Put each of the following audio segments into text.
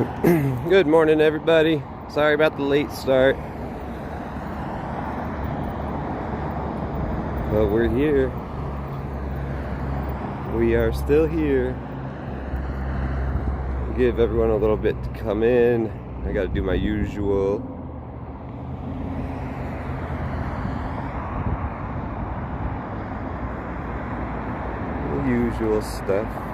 Good morning, everybody. Sorry about the late start, but we're here. We are still here. Give everyone a little bit to come in. I gotta do my usual. The usual stuff.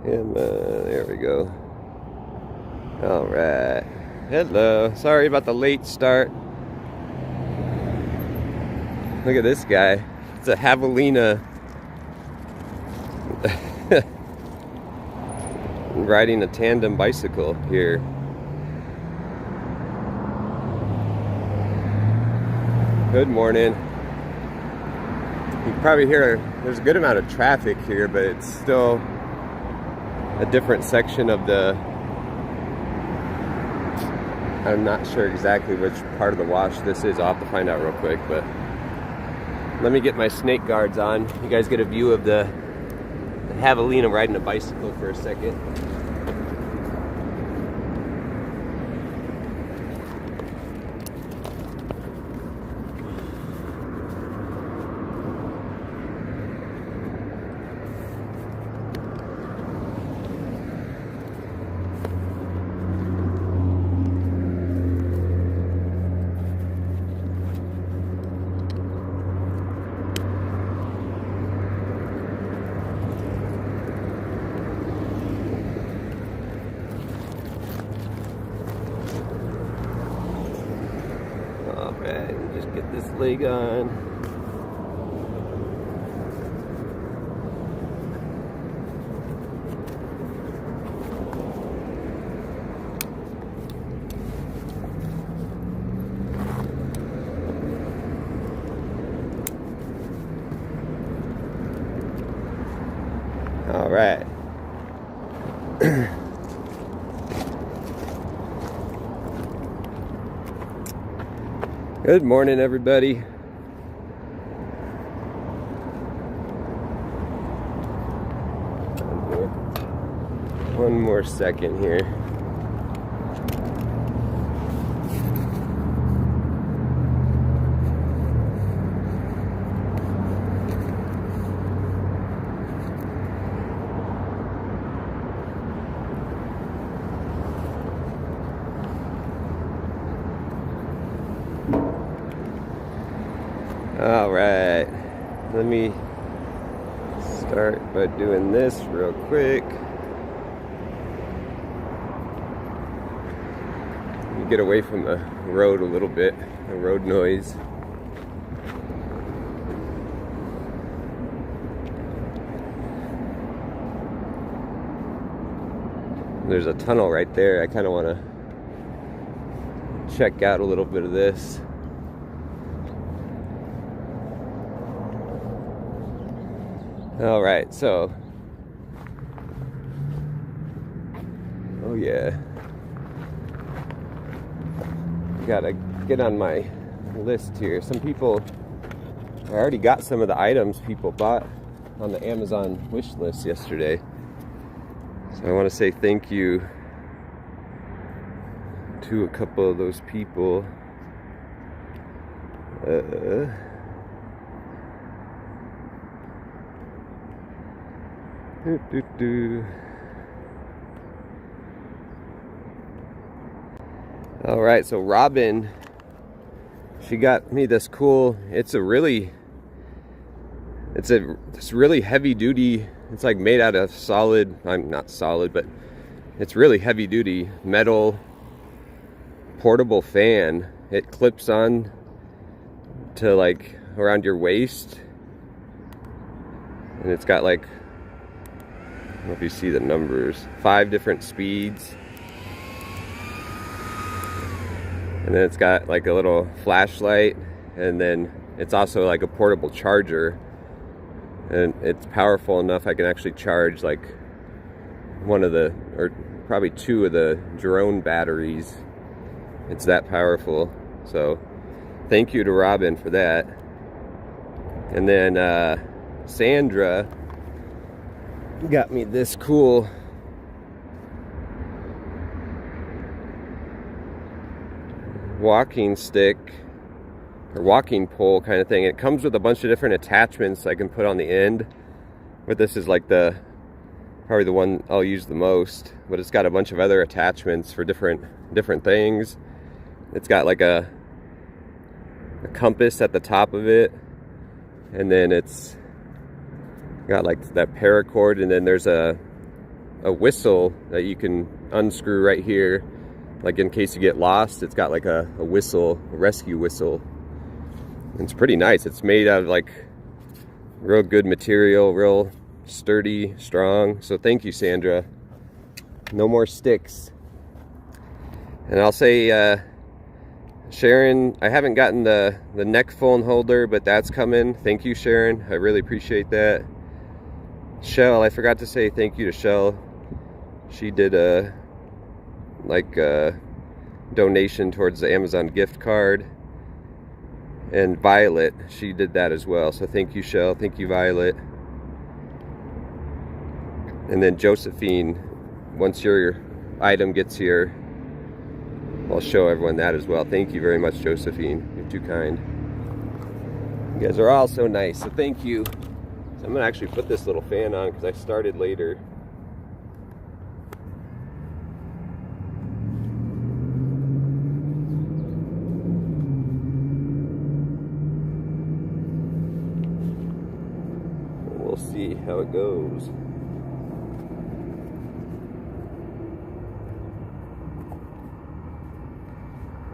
There we go. All right. Hello. Sorry about the late start. Look at this guy. It's a javelina. Riding a tandem bicycle here. Good morning. You can probably hear there's a good amount of traffic here, but it's still a different section of the, I'm not sure exactly which part of the wash this is. I'll have to find out real quick, but let me get my snake guards on. You guys get a view of the javelina riding a bicycle for a second. Just get this leg on. All right. Good morning, everybody. One more second here. All right, let me start by doing this real quick. Let me get away from the road a little bit, the road noise. There's a tunnel right there. I kind of want to check out a little bit of this. All right, so, oh yeah, gotta get on my list here. Some people, I already got some of the items people bought on the Amazon wish list yesterday. So I want to say thank you to a couple of those people. All right, so Robin, she got me this cool, it's really heavy duty, it's like made out of solid, I'm not solid, but it's really heavy duty metal portable fan. It clips on to like around your waist, and it's got like, I don't know if you see the numbers, 5 different speeds. And then it's got like a little flashlight, and then it's also like a portable charger. and it's powerful enough I can actually charge like one of the, or probably two of the drone batteries. It's that powerful. So thank you to Robin for that. And then Sandra got me this cool walking stick or walking pole kind of thing. It comes with a bunch of different attachments I can put on the end, but this is like probably the one I'll use the most. But it's got a bunch of other attachments for different things. It's got like a compass at the top of it, and then it's got like that paracord, and then there's a whistle that you can unscrew right here, like in case you get lost. It's got like a whistle, a rescue whistle. It's pretty nice. It's made out of like real good material, real sturdy, strong. So thank you, Sandra. No more sticks. And I'll say Sharon, I haven't gotten the neck phone holder, but that's coming. Thank you, Sharon. I really appreciate that. Shell, I forgot to say thank you to Shell. She did a donation towards the Amazon gift card. And Violet, she did that as well. So thank you, Shell. Thank you, Violet. And then Josephine, once your item gets here, I'll show everyone that as well. Thank you very much, Josephine. You're too kind. You guys are all so nice, so thank you. So I'm gonna actually put this little fan on because I started later. We'll see how it goes.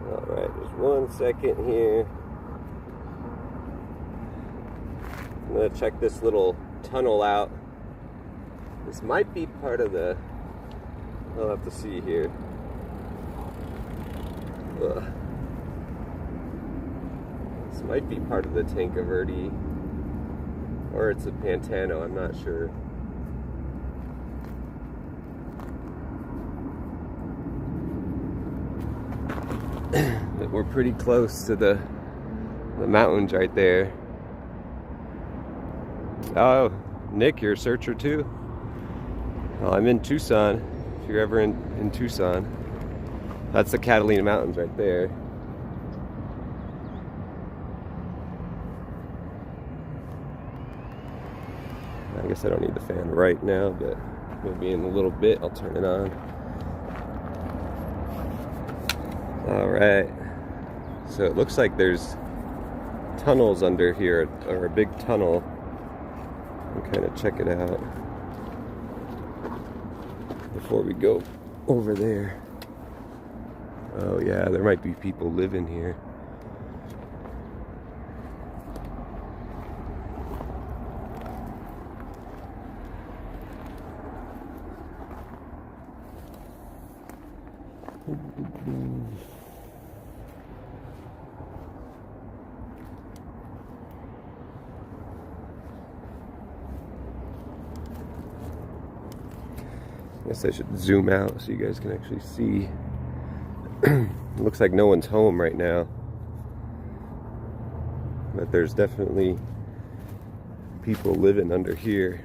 Alright, just 1 second here. I'm going to check this little tunnel out. This might be part of the... I'll have to see here. Ugh. This might be part of the Tanca Verde. Or it's a Pantano, I'm not sure. But we're pretty close to the mountains right there. Oh, Nick, you're a searcher too? Well, I'm in Tucson, if you're ever in Tucson. That's the Catalina Mountains right there. I guess I don't need the fan right now, but maybe in a little bit I'll turn it on. Alright, so it looks like there's tunnels under here, or a big tunnel. I'll kind of check it out before we go over there. Oh yeah, there might be people living here. I guess I should zoom out so you guys can actually see. It looks like no one's home right now, but there's definitely people living under here.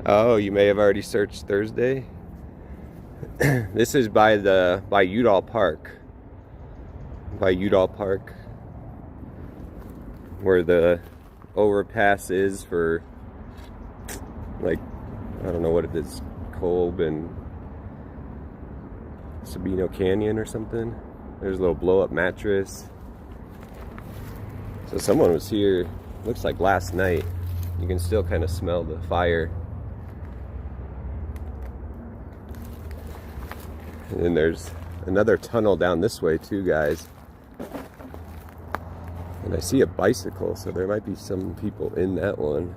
Oh, you may have already searched Thursday. This is by Udall Park. By Udall Park, where the overpass is for, like, I don't know what it is, Kolb and Sabino Canyon or something. There's a little blow-up mattress. So someone was here, looks like last night. You can still kind of smell the fire. And then there's another tunnel down this way too, guys. And I see a bicycle, so there might be some people in that one.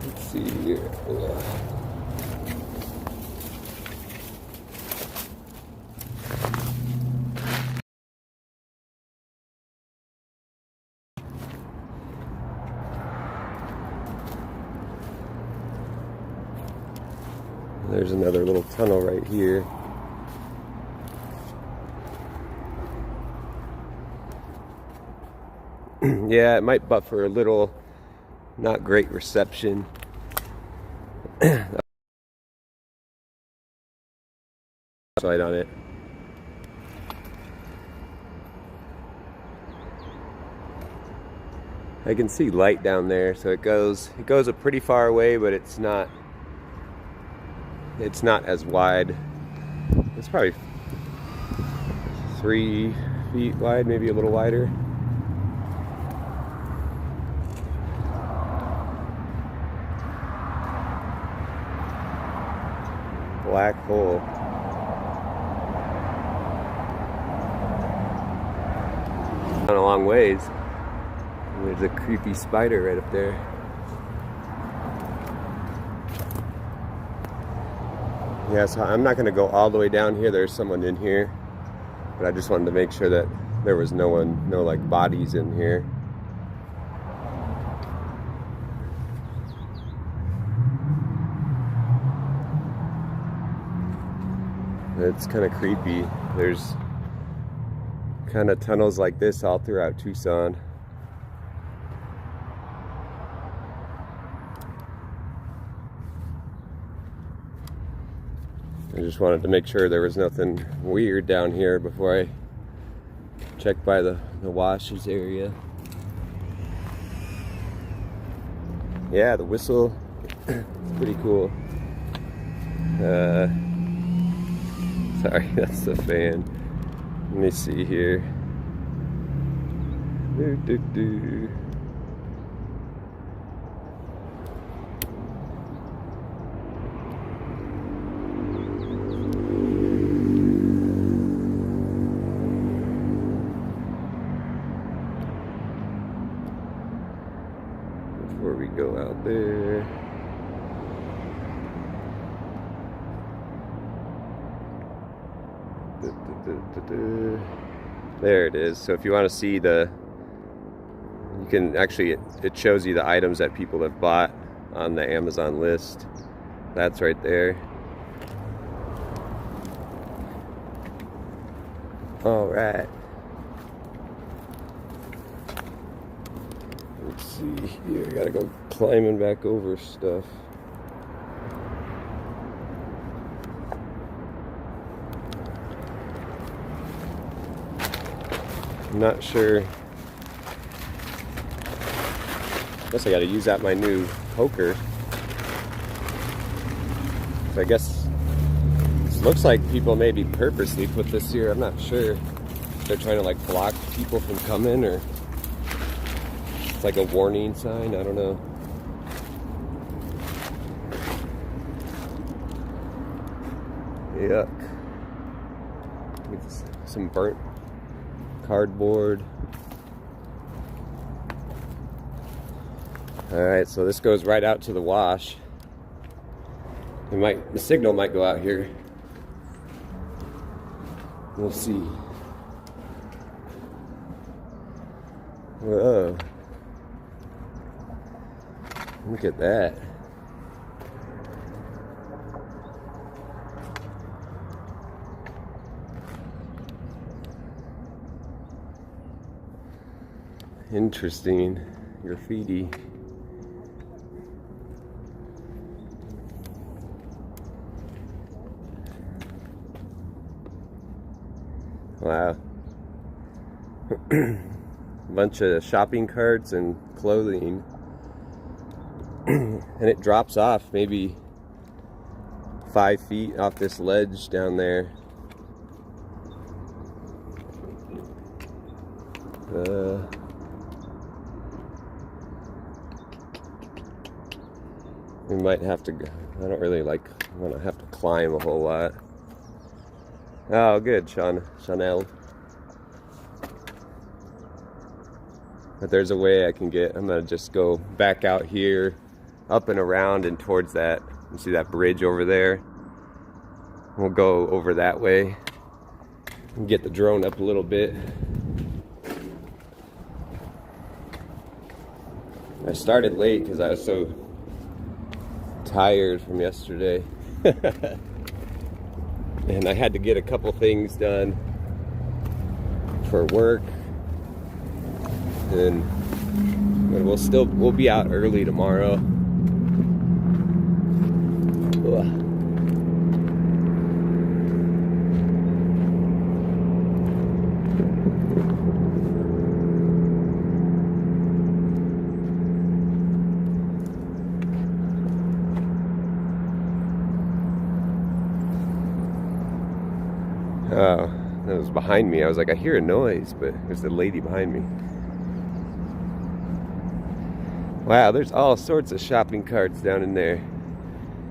Let's see here. There's another little tunnel right here. Yeah, it might buffer a little. Not great reception. Light on it. I can see light down there, so it goes a pretty far away, but it's not as wide. It's probably 3 feet wide, maybe a little wider. Black hole. Gone a long ways. There's a creepy spider right up there. Yeah, so I'm not going to go all the way down here. There's someone in here, but I just wanted to make sure that there was no like bodies in here. It's kind of creepy. There's kind of tunnels like this all throughout Tucson. I just wanted to make sure there was nothing weird down here before I checked by the washes area. Yeah, the whistle, it's pretty cool. Sorry, that's the fan. Let me see here. Before we go out there. There it is. So if you want to see you can actually, it shows you the items that people have bought on the Amazon list. That's right there. All right. Let's see here. I gotta go climbing back over stuff. I'm not sure. Guess I gotta use out my new poker. So I guess this looks like people maybe purposely put this here. I'm not sure. They're trying to like block people from coming, or it's like a warning sign. I don't know. Yuck. Some burnt cardboard. All right, so this goes right out to the wash. The signal might go out here. We'll see. Whoa. Look at that. Interesting. Graffiti. Wow. Bunch of shopping carts and clothing. And it drops off maybe 5 feet off this ledge down there. We might have to go. I don't really want to have to climb a whole lot. Oh, good, Chanel. But there's a way I can get. I'm gonna just go back out here, up and around and towards that. You see that bridge over there? We'll go over that way and get the drone up a little bit. I started late because I was so tired from yesterday. And I had to get a couple things done for work, and we'll be out early tomorrow. Ugh. Oh, that was behind me. I was like, I hear a noise, but there's a lady behind me. Wow, there's all sorts of shopping carts down in there.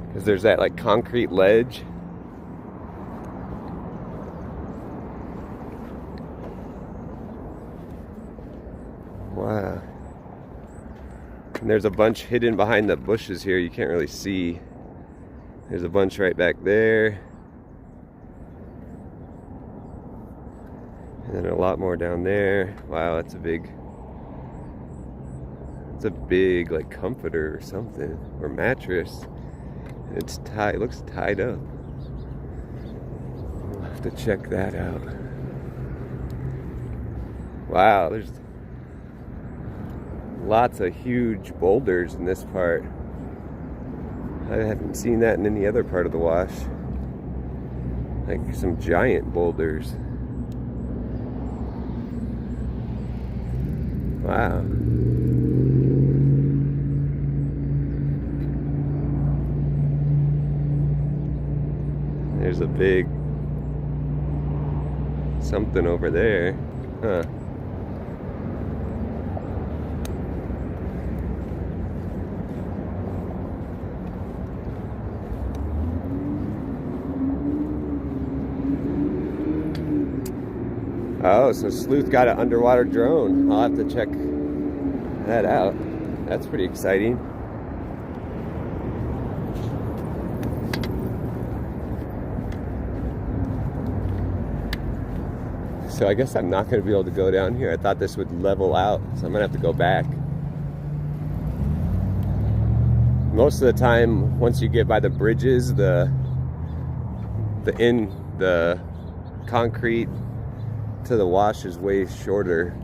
Because there's that like concrete ledge. Wow. And there's a bunch hidden behind the bushes here. You can't really see. There's a bunch right back there. And then a lot more down there. Wow, that's a big like comforter or something, or mattress. It's tied, it looks tied up. We'll have to check that out. Wow, there's lots of huge boulders in this part. I haven't seen that in any other part of the wash. Like some giant boulders. Wow. There's a big something over there. Huh. Oh, so Sleuth got an underwater drone. I'll have to check that out. That's pretty exciting. So I guess I'm not going to be able to go down here. I thought this would level out, so I'm going to have to go back. Most of the time, once you get by the bridges, the concrete to the wash is way shorter.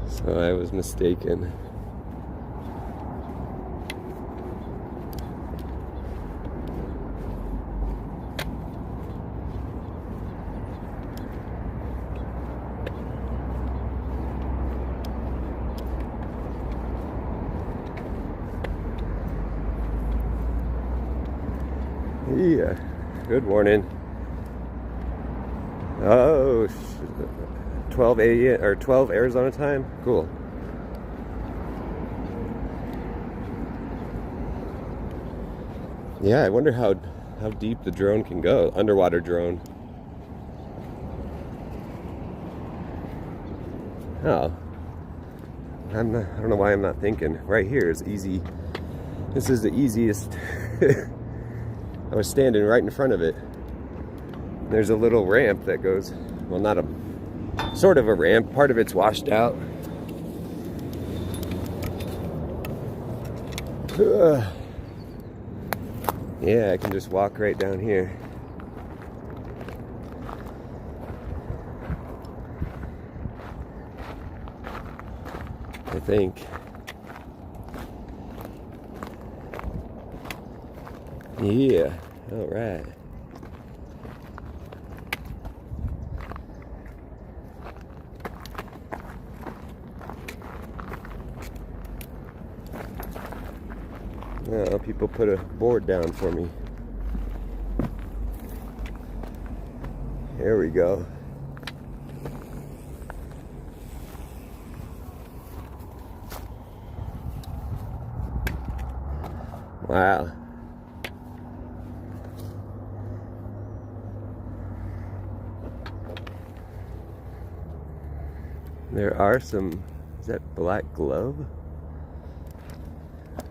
So I was mistaken. Yeah, good morning. Oh, 12 a.m. or 12 Arizona time. Cool. Yeah, I wonder how deep the drone can go. Underwater drone. Oh, I don't know why I'm not thinking. Right here is easy. This is the easiest. I was standing right in front of it. There's a little ramp that goes, well, not a, sort of a ramp. Part of it's washed out. Yeah, I can just walk right down here. I think. Yeah, all right. Oh, people put a board down for me. There we go. Wow. There are some, is that black glove?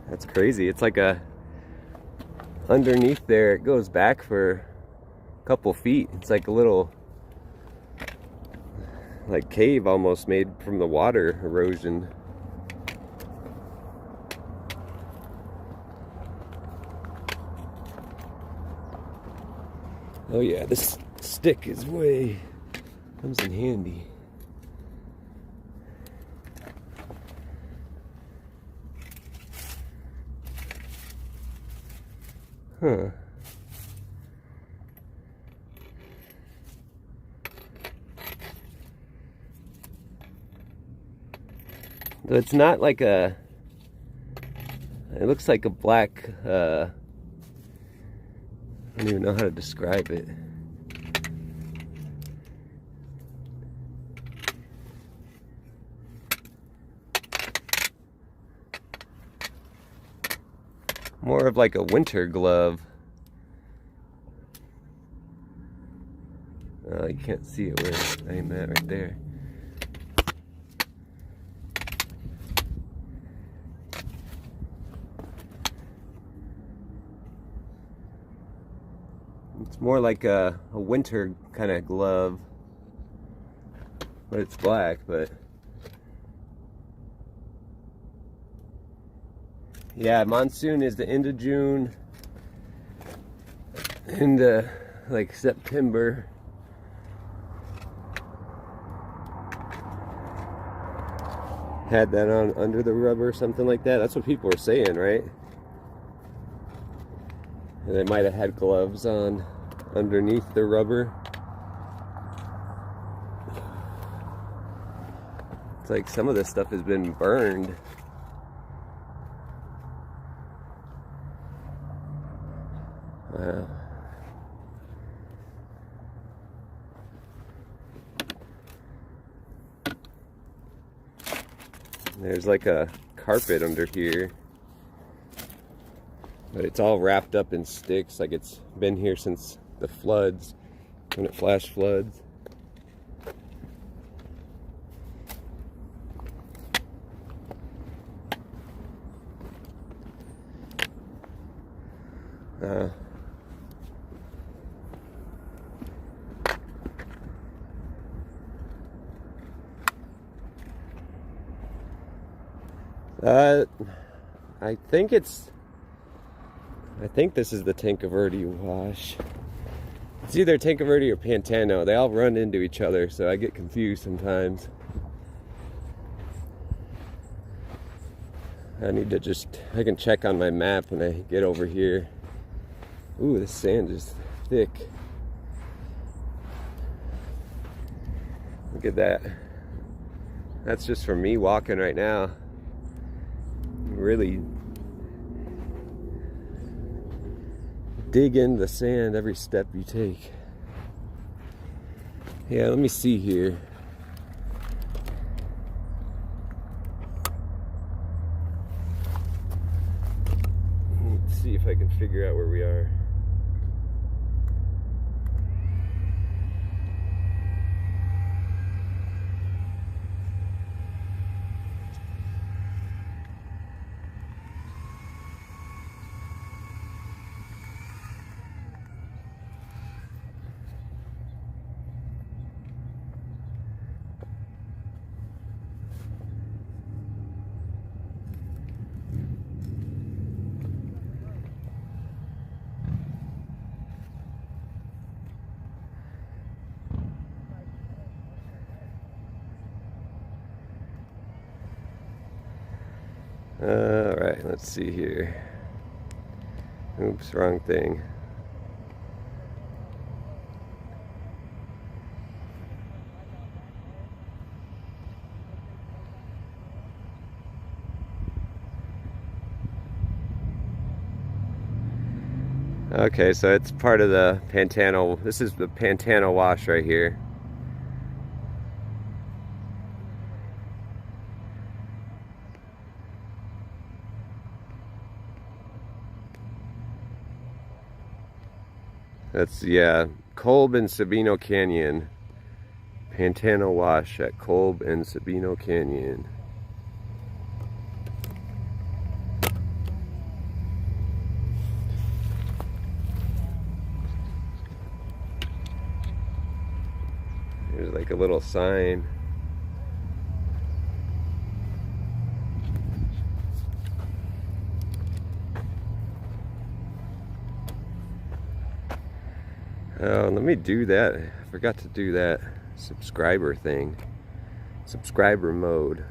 That's crazy. It's like a, underneath there, it goes back for a couple feet. It's like a little, like cave almost made from the water erosion. Oh yeah, this stick is comes in handy. Huh. So it's not like it looks like a black, I don't even know how to describe it. More of like a winter glove. You can't see it where I am at right there. It's more like a winter kind of glove, but it's black. But yeah, monsoon is the end of June, into like September. Had that on under the rubber, something like that. That's what people were saying, right? And they might have had gloves on underneath the rubber. It's like some of this stuff has been burned. Wow. There's like a carpet under here, but it's all wrapped up in sticks, like it's been here since the floods, when it flash floods. I think this is the Tanque Verde wash. It's either Tanque Verde or Pantano. They all run into each other, so I get confused sometimes. I can check on my map when I get over here. Ooh, this sand is thick. Look at that. That's just for me walking right now. Really dig in the sand every step you take. Yeah, let me see here. Let's see if I can figure out where we are. Alright, let's see here. Oops, wrong thing. Okay, so it's part of the Pantano. This is the Pantano wash right here. That's, yeah, Kolb and Sabino Canyon. Pantano wash at Kolb and Sabino Canyon. There's like a little sign. Oh, let me do that. I forgot to do that subscriber thing. Subscriber mode.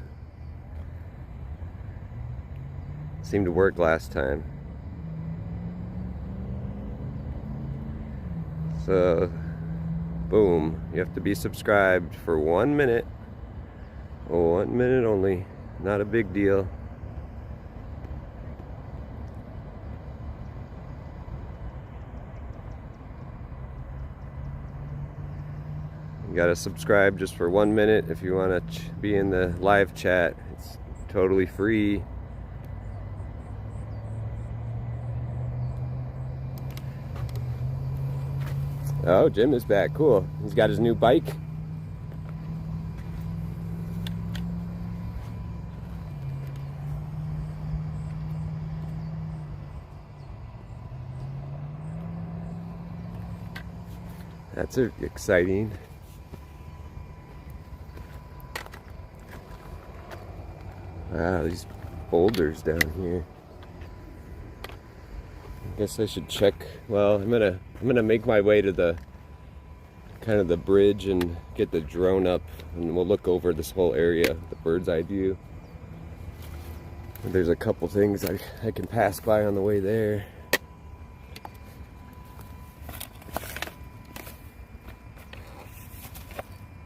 Seemed to work last time. So, boom. You have to be subscribed for 1 minute. 1 minute only. Not a big deal. You gotta subscribe just for 1 minute if you want to be in the live chat. It's totally free. Oh, Jim is back. Cool. He's got his new bike. That's exciting. Wow, these boulders down here. I guess I should check. Well, I'm gonna make my way to the kind of the bridge and get the drone up, and we'll look over this whole area, the bird's eye view. There's a couple things I can pass by on the way there.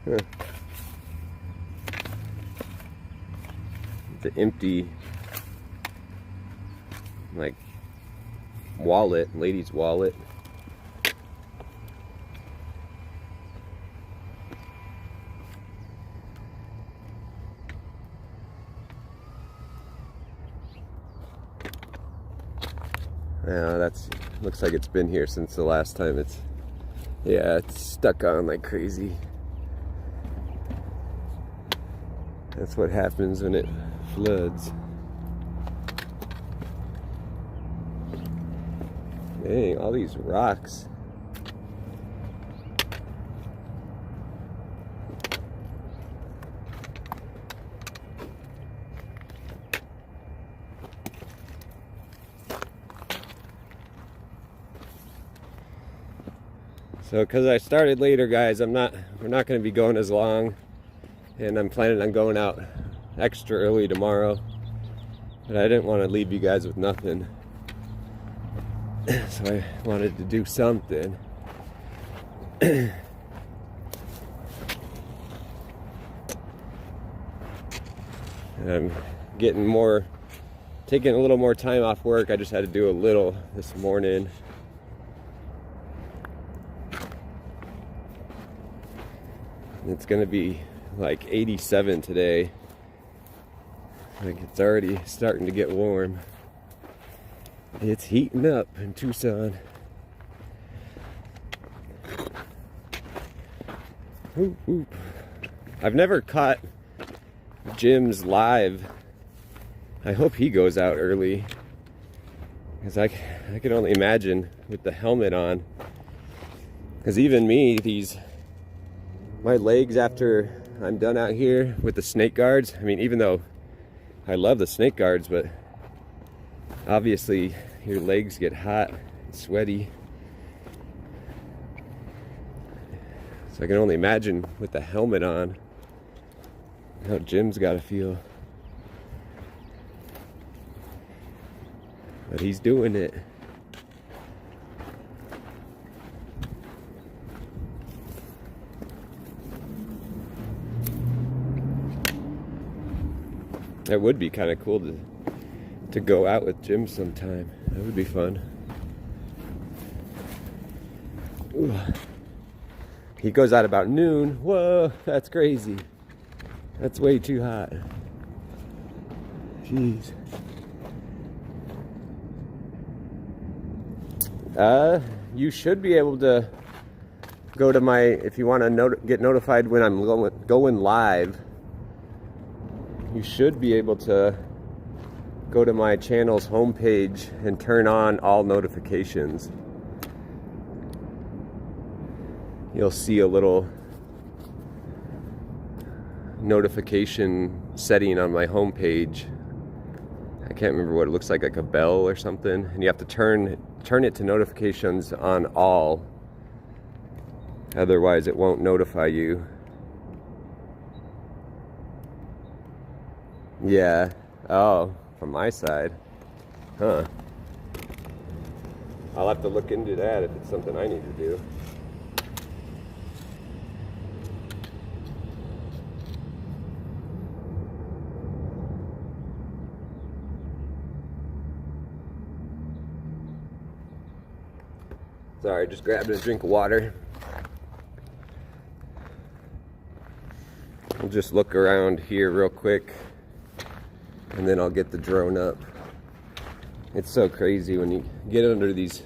Huh. The empty, like, wallet, lady's wallet. That's looks like it's been here since the last time. It's stuck on like crazy. That's what happens when it floods. Dang, all these rocks. So, because I started later, guys, we're not going to be going as long, and I'm planning on going out extra early tomorrow, but I didn't want to leave you guys with nothing. So I wanted to do something. And I'm taking a little more time off work. I just had to do a little this morning. It's gonna be like 87 today. Like, it's already starting to get warm. It's heating up in Tucson. Oop, oop. I've never caught Jim's live. I hope he goes out early, because I can only imagine with the helmet on. Because even me, my legs after I'm done out here with the snake guards, I mean, even though I love the snake guards, but obviously your legs get hot and sweaty. So I can only imagine with the helmet on how Jim's got to feel. But he's doing it. That would be kind of cool to go out with Jim sometime. That would be fun. Ooh. He goes out about noon. Whoa, that's crazy. That's way too hot. Jeez. You should be able to go to my, if you want to get notified when I'm going live, you should be able to go to my channel's homepage and turn on all notifications. You'll see a little notification setting on my homepage. I can't remember what it looks like a bell or something, and you have to turn it to notifications on all, Otherwise it won't notify you. Yeah. Oh, from my side. Huh. I'll have to look into that if it's something I need to do. Sorry, just grabbed a drink of water. I'll just look around here real quick and then I'll get the drone up. It's so crazy when you get under these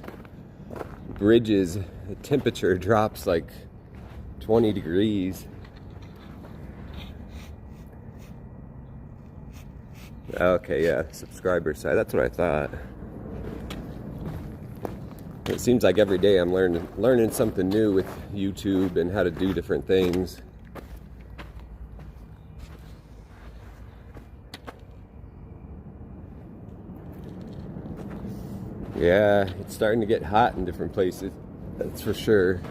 bridges, the temperature drops like 20 degrees. Okay, yeah, subscriber side, that's what I thought. It seems like every day I'm learning something new with YouTube and how to do different things. Yeah, it's starting to get hot in different places, that's for sure.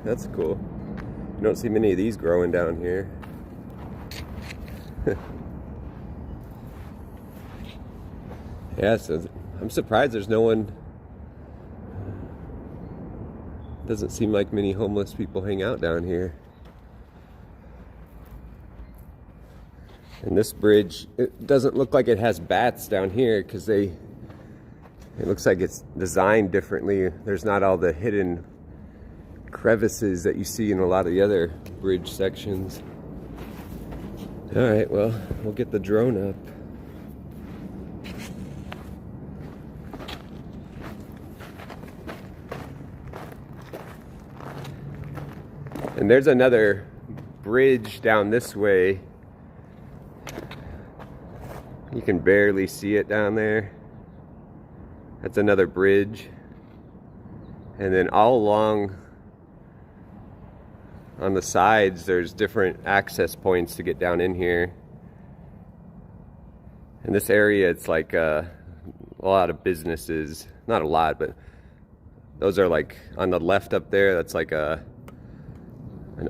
That's cool. You don't see many of these growing down here. Yeah, so I'm surprised there's no one. Doesn't seem like many homeless people hang out down here. And this bridge, it doesn't look like it has bats down here because it looks like it's designed differently. There's not all the hidden crevices that you see in a lot of the other bridge sections. All right, well, we'll get the drone up. And there's another bridge down this way. You can barely see it down there. That's another bridge. And then all along on the sides, there's different access points to get down in here. In this area, it's like a lot of businesses. Not a lot, but those are like on the left up there. That's like an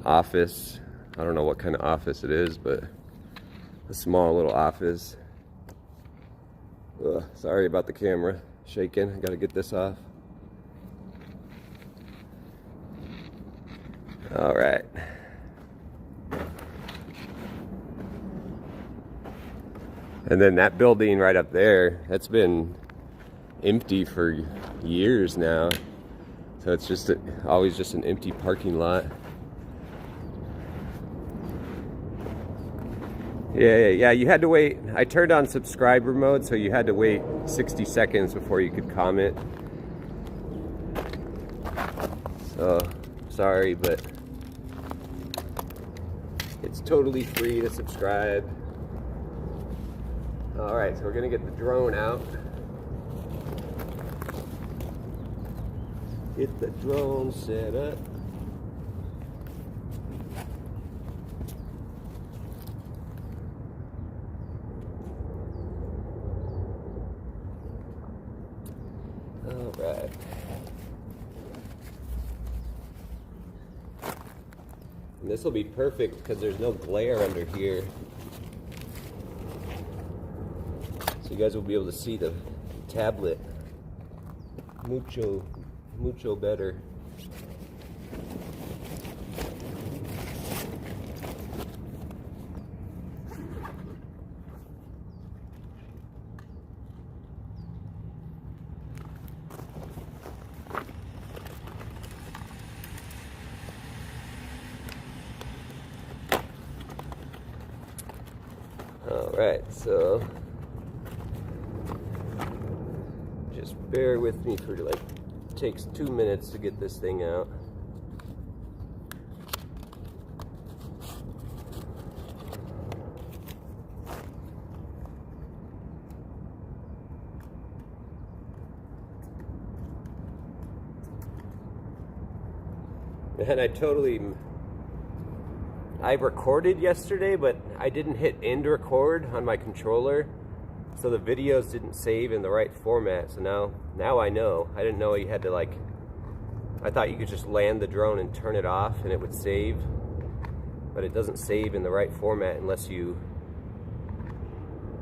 office. I don't know what kind of office it is, but a small little office. Ugh, sorry about the camera shaking. I gotta get this off. All right. And then that building right up there, that's been empty for years now. So it's just always just an empty parking lot. Yeah, you had to wait. I turned on subscriber mode, so you had to wait 60 seconds before you could comment. So, sorry, but it's totally free to subscribe. All right, so we're gonna get the drone out. Get the drone set up. Alright. And this will be perfect because there's no glare under here. So you guys will be able to see the tablet mucho better. Alright, so just bear with me for like, it takes 2 minutes to get this thing out. And I recorded yesterday, but I didn't hit end record on my controller, so the videos didn't save in the right format. So now I know. I didn't know you had to like I thought you could just land the drone and turn it off and it would save, but it doesn't save in the right format unless you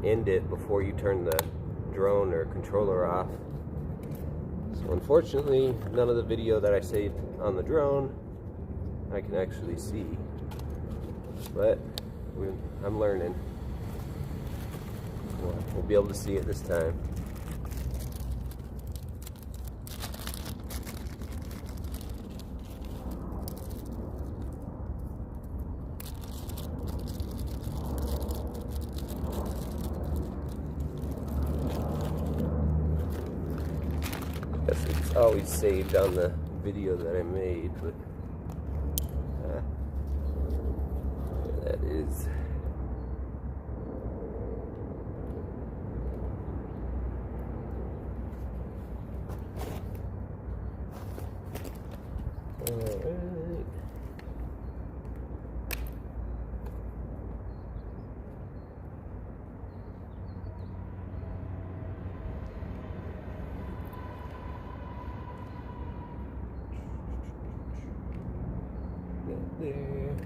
end it before you turn the drone or controller off. So unfortunately, none of the video that I saved on the drone I can actually see, but I'm learning. We'll be able to see it this time. Guess it's always saved on the video that I made, but there that is. Alright. Get there.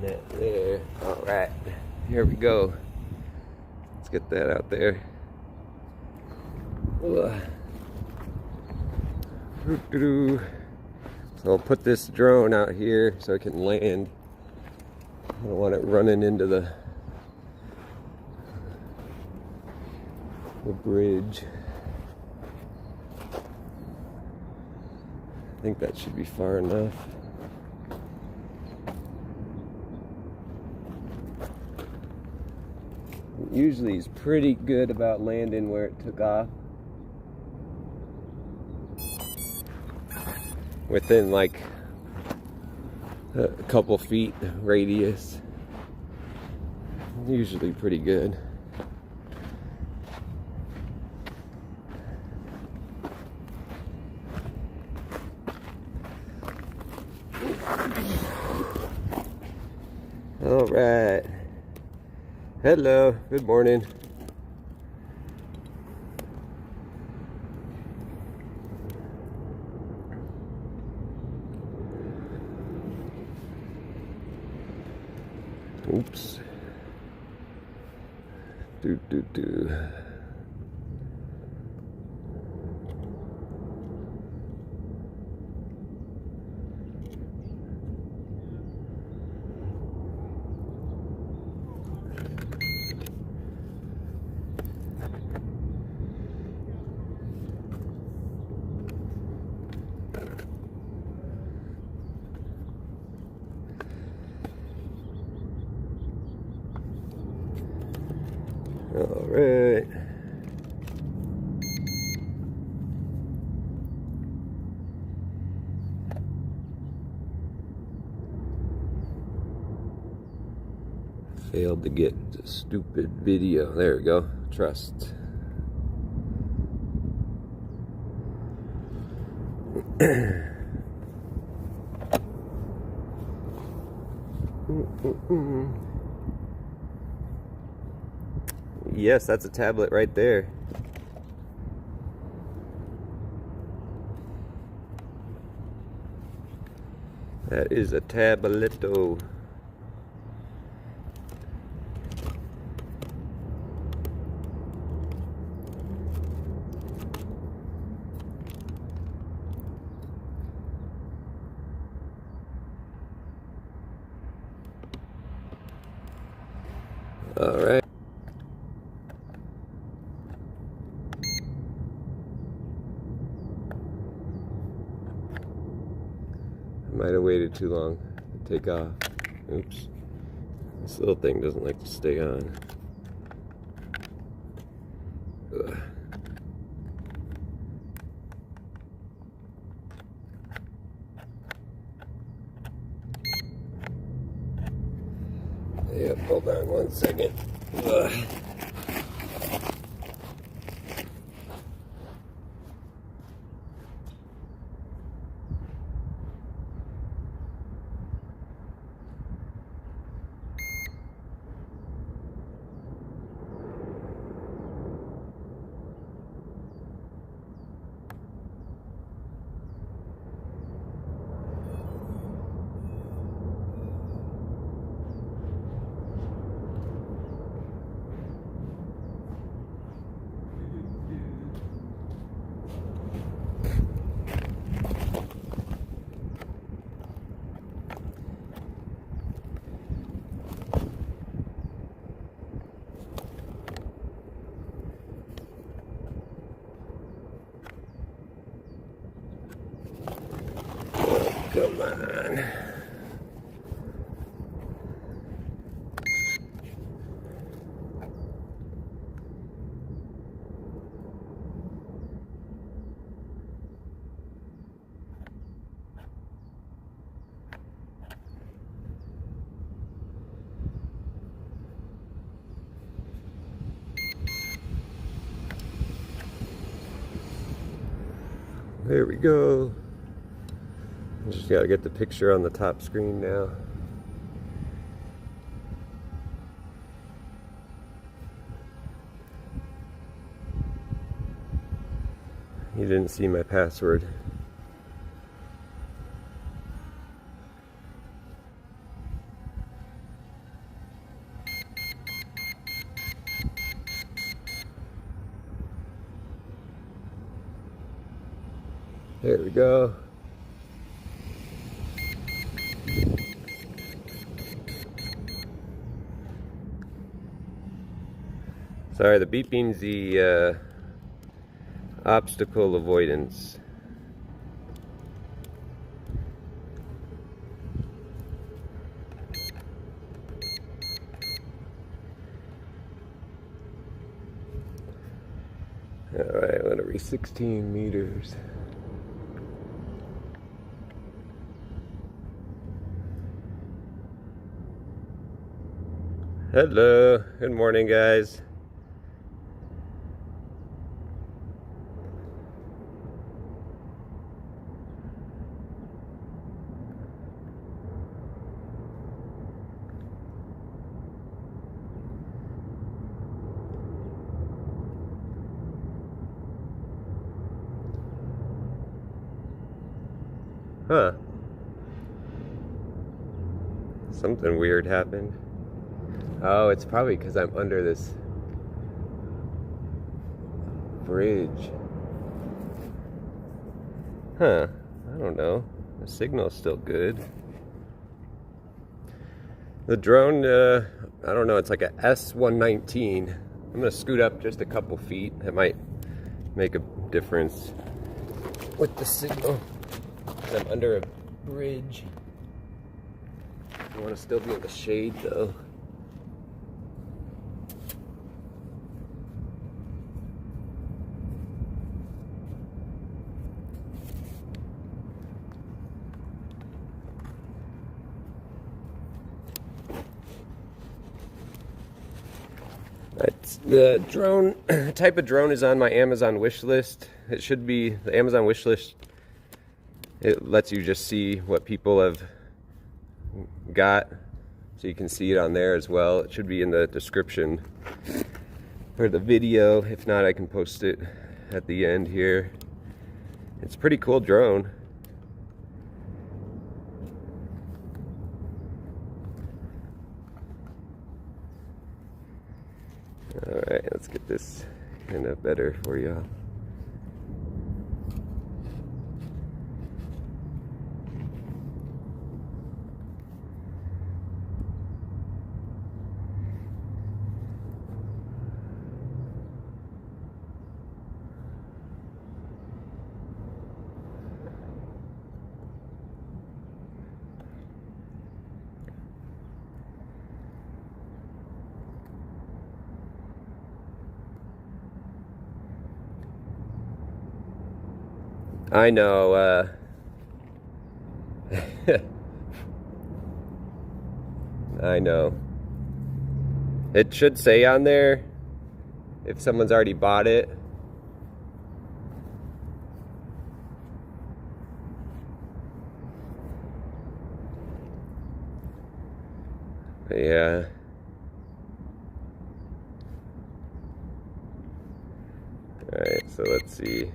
Net there. All right, here we go. Let's get that out there. So I'll put this drone out here so it can land. I don't want it running into the bridge. I think that should be far enough. Usually he's pretty good about landing where it took off. Within like a couple feet radius. Usually pretty good. All right. Hello, good morning. Oops. Do. All right. Failed to get the stupid video. There we go. Trust. Yes, that's a tablet right there. That is a tableto. All right. Might have waited too long to take off. Oops. This little thing doesn't like to stay on. Ugh. Yep, hold on 1 second. Ugh. Come on. There we go. Just gotta get the picture on the top screen now. You didn't see my password. There we go. Sorry, the beeping's the obstacle avoidance. Alright, I'm gonna reach 16 meters. Hello, good morning, guys. Huh. Something weird happened. Oh, it's probably because I'm under this bridge. Huh. I don't know. The signal's still good. The drone, I don't know, it's like a S119. I'm gonna scoot up just a couple feet. That might make a difference with the signal. I'm under a bridge. I want to still be in the shade though. The drone, type of drone is on my Amazon wish list. It should be, the Amazon wish list, it lets you just see what people have got, so you can see it on there as well. It should be in the description for the video. If not, I can post it at the end here. It's a pretty cool drone. Alright, let's get this kind of better for y'all. I know, I know. It should say on there if someone's already bought it. Yeah. Alright, so let's see.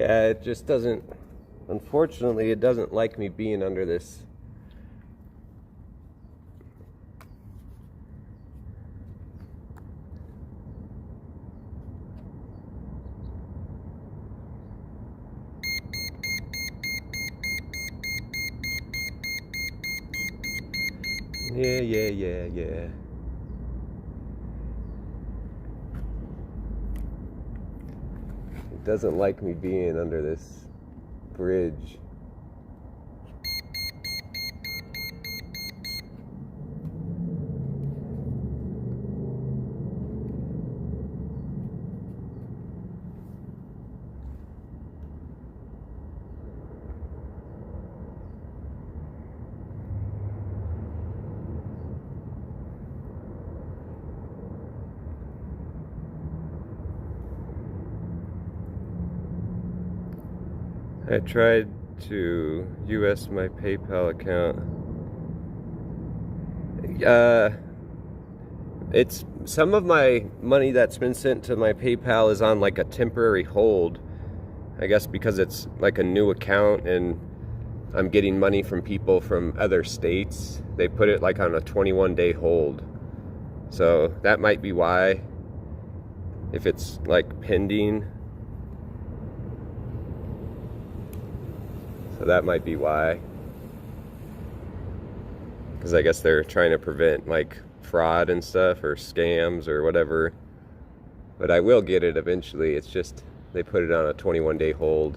Yeah, it just doesn't, unfortunately, it doesn't like me being under this. Yeah. It doesn't like me being under this bridge. I tried to US my PayPal account. It's some of my money that's been sent to my PayPal is on like a temporary hold. I guess because it's like a new account and I'm getting money from people from other states. They put it like on a 21-day hold. So that might be why, if it's like pending. So that might be why. Because I guess they're trying to prevent like fraud and stuff or scams or whatever. But I will get it eventually. It's just they put it on a 21-day hold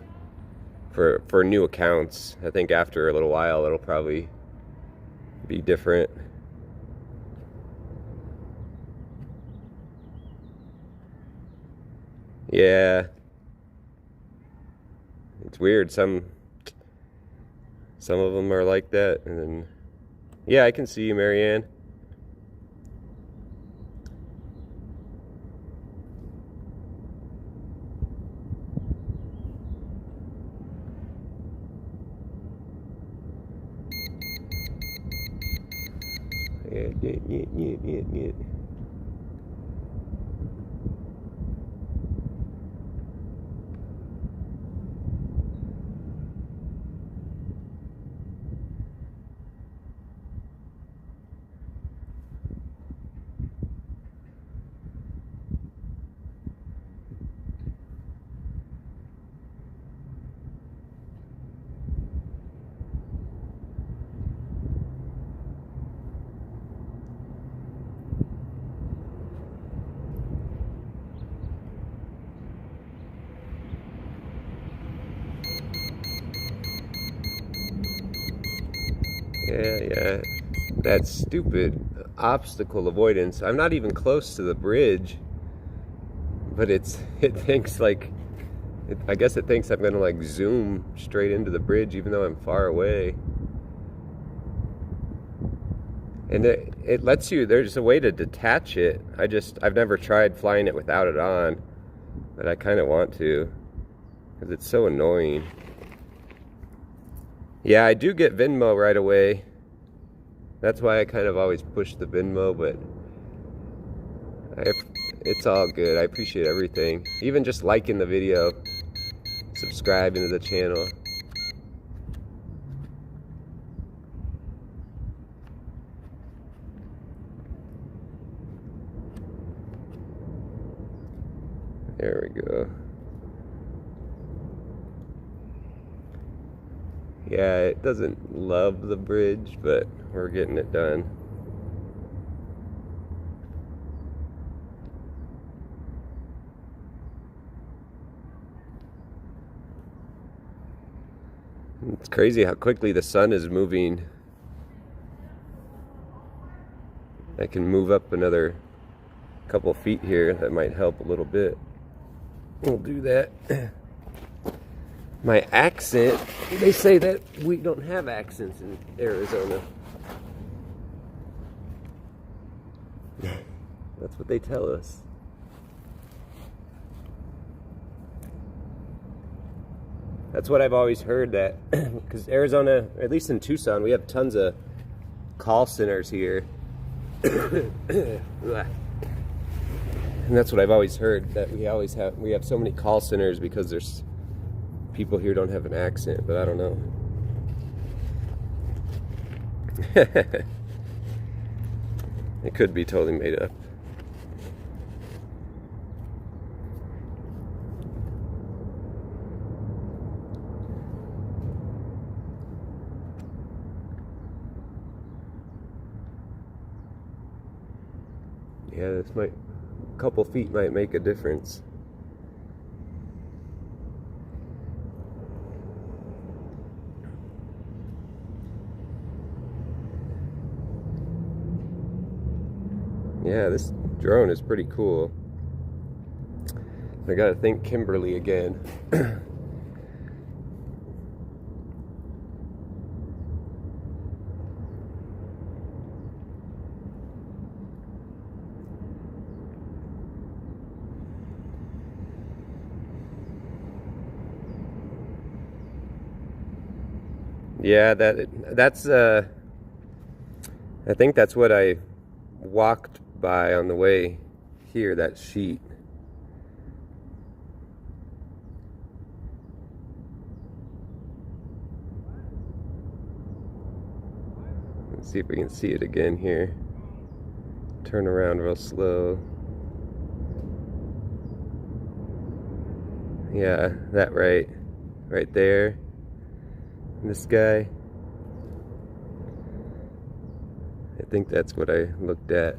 for new accounts. I think after a little while it'll probably be different. Yeah. It's weird. Some of them are like that, and then, yeah, I can see you, Marianne. Yeah. Yeah. That stupid obstacle avoidance. I'm not even close to the bridge, but it thinks like, I guess it thinks I'm gonna like zoom straight into the bridge even though I'm far away. And it lets you, there's a way to detach it. I've never tried flying it without it on, but I kind of want to, because it's so annoying. Yeah, I do get Venmo right away. That's why I kind of always push the Venmo, but it's all good. I appreciate everything. Even just liking the video, subscribing to the channel. There we go. Yeah, it doesn't love the bridge, but we're getting it done. It's crazy how quickly the sun is moving. I can move up another couple feet here. That might help a little bit. We'll do that. My accent, they say that we don't have accents in Arizona. That's what they tell us. That's what I've always heard, that because Arizona, at least in Tucson, we have tons of call centers here. And that's what I've always heard, that we have so many call centers because there's people here don't have an accent, but I don't know. It could be totally made up. Yeah, this might, a couple feet might make a difference. Yeah, this drone is pretty cool. I gotta thank Kimberly again. Yeah, that's I think that's what I walked by on the way here, that sheet. Let's see if we can see it again here. Turn around real slow. Yeah, that right there. This guy. I think that's what I looked at.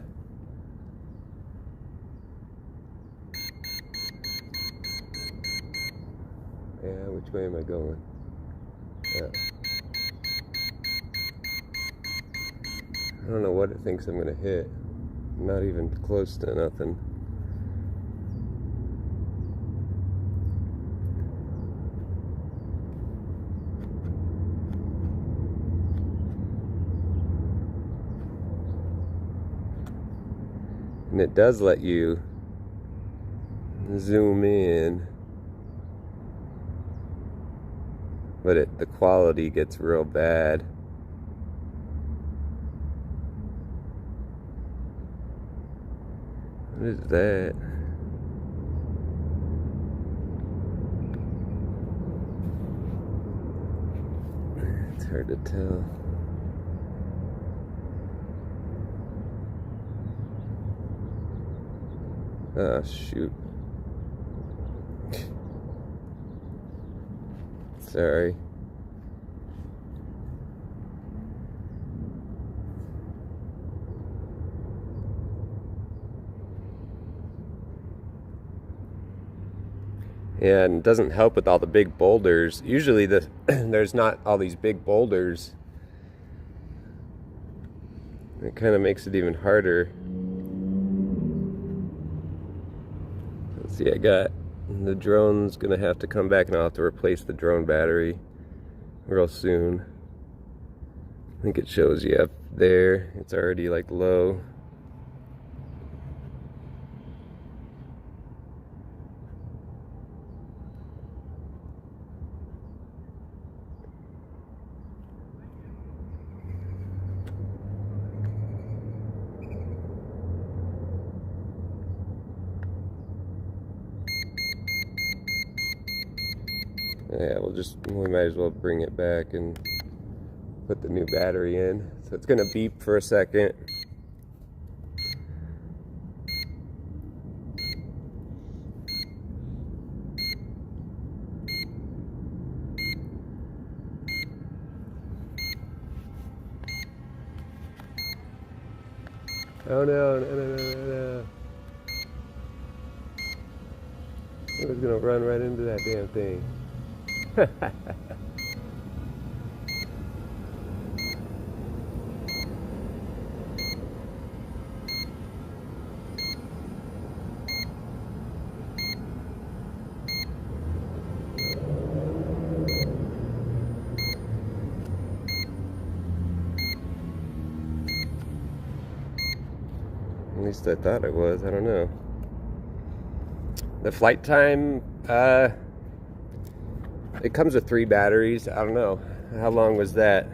Yeah, which way am I going? Yeah. I don't know what it thinks I'm gonna hit. I'm not even close to nothing. And it does let you zoom in, but the quality gets real bad. What is that? It's hard to tell. Oh, shoot. Sorry. Yeah, and it doesn't help with all the big boulders. Usually there's not all these big boulders. It kind of makes it even harder. Let's see, I got the drone's gonna have to come back and I'll have to replace the drone battery real soon. I think it shows you up there. It's already like low. Yeah, we might as well bring it back and put the new battery in. So it's gonna beep for a second. Oh no. It was gonna run right into that damn thing. At least I thought it was. I don't know. The flight time, it comes with 3 batteries. I don't know. How long was that?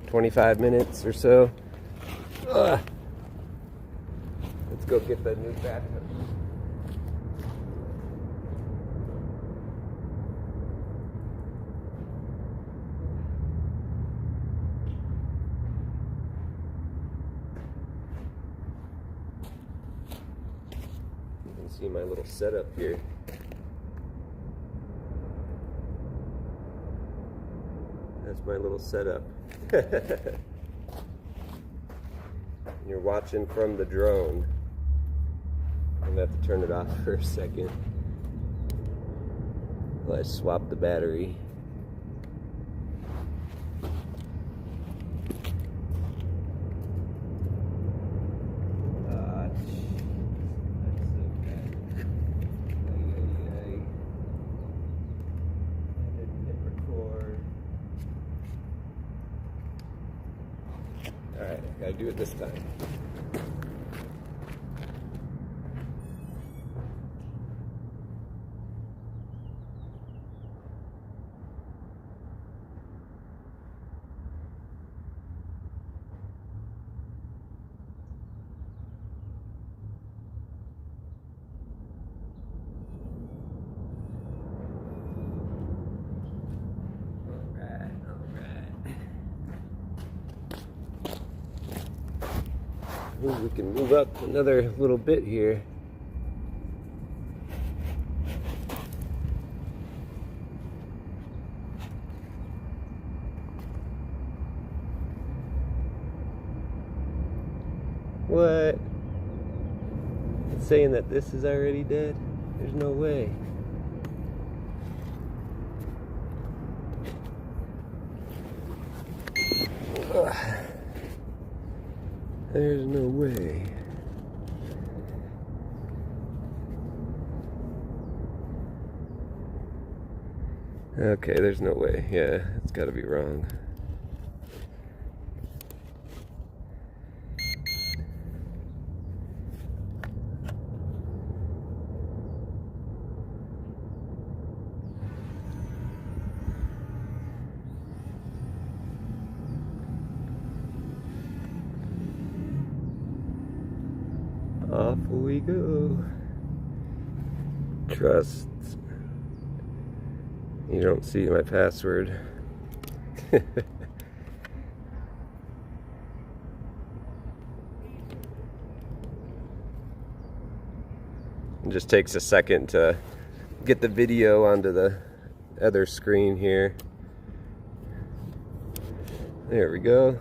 25 minutes or so? Let's go get the new battery. See my little setup here. That's my little setup. You're watching from the drone. I'm gonna have to turn it off for a second. Let's swap the battery. Alright, I gotta do it this time. Ooh, we can move up another little bit here. What? It's saying that this is already dead? There's no way. Ugh. There's no way. Okay, there's no way. Yeah, it's gotta be wrong. Off we go. Trust. You don't see my password. It just takes a second to get the video onto the other screen here. There we go.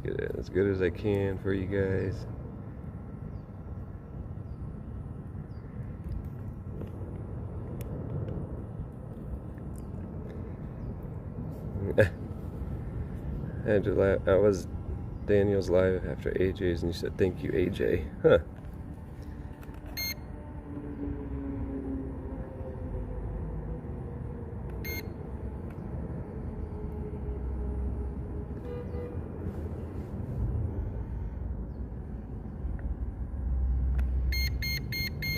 Get it as good as I can for you guys. Angela, I was Daniel's live after AJ's, and you said thank you, AJ. Huh.